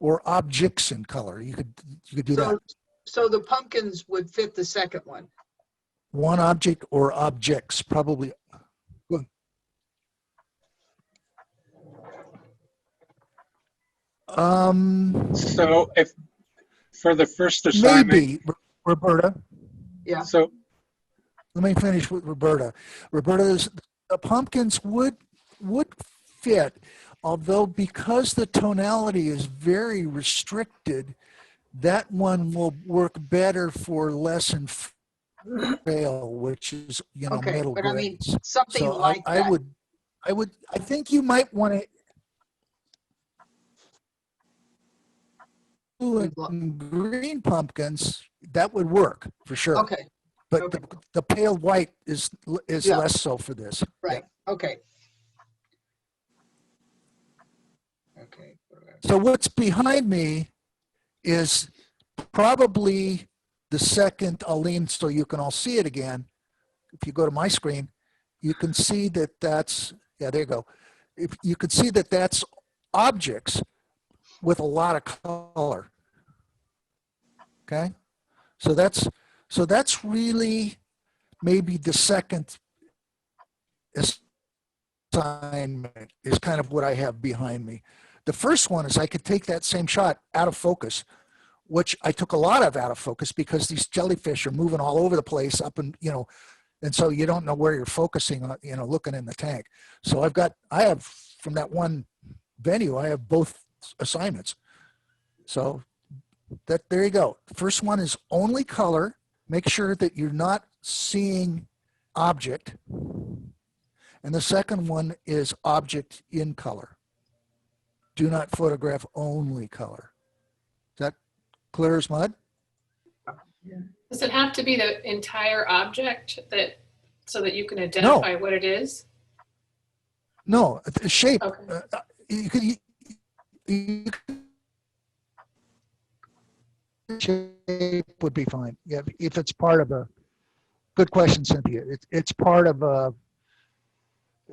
or objects in color. You could do that. So the pumpkins would fit the second one. One object or objects, probably. So if for the first assignment, maybe, Roberta. Yeah. So let me finish with Roberta. Roberta's the pumpkins would fit, although because the tonality is very restricted, that one will work better for less and fail, which is Okay, middle but I mean, grades. something So like I that. I think you might want to green pumpkins. That would work for sure. Okay. But Okay. the pale white is Yeah. less so for this. Right. Okay. Okay. So what's behind me is probably the second. I'll lean so you can all see it again. If you go to my screen, you can see that that's, yeah, there you go. If you can see that that's objects with a lot of color. Okay? So that's really maybe the second assignment is kind of what I have behind me. The first one is I could take that same shot out of focus, which I took a lot of out of focus because these jellyfish are moving all over the place up and, and so you don't know where you're focusing on, looking in the tank. So I have from that one venue, I have both assignments. So there you go. The first one is only color. Make sure that you're not seeing object. And the second one is object in color. do not photograph only color. Is that clear as mud? Does it have to be the entire object so that you can identify what it is? No, the shape. Okay. You could. Shape would be fine. Yeah, if it's part of a. Good question, Cynthia. It's part of a.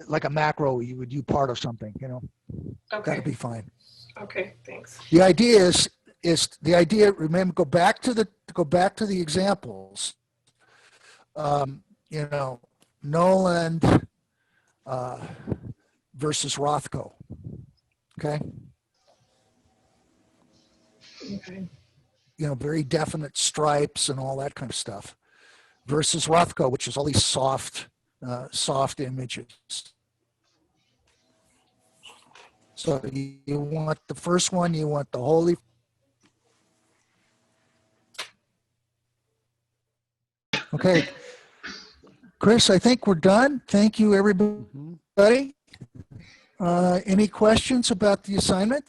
Like a macro, you would do part of something. Okay. That'd be fine. Okay, thanks. The idea is the idea. Remember, go back to the examples. Noland versus Rothko. Okay. Okay. Very definite stripes and all that kind of stuff. Versus Rothko, which is all these soft images. So you want the first one, you want the holy. Okay. Chris, I think we're done. Thank you, everybody. Any questions about the assignment?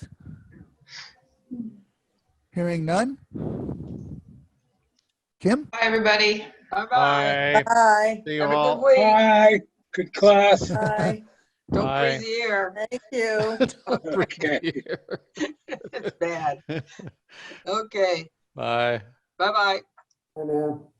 Hearing none. Kim? Bye, everybody. Bye-bye. Bye. See you Have a all. good week. Bye. Good class. Bye. Don't Bye. breathe the air. Thank you. Okay. It's bad. Okay. Bye. Bye-bye. I know.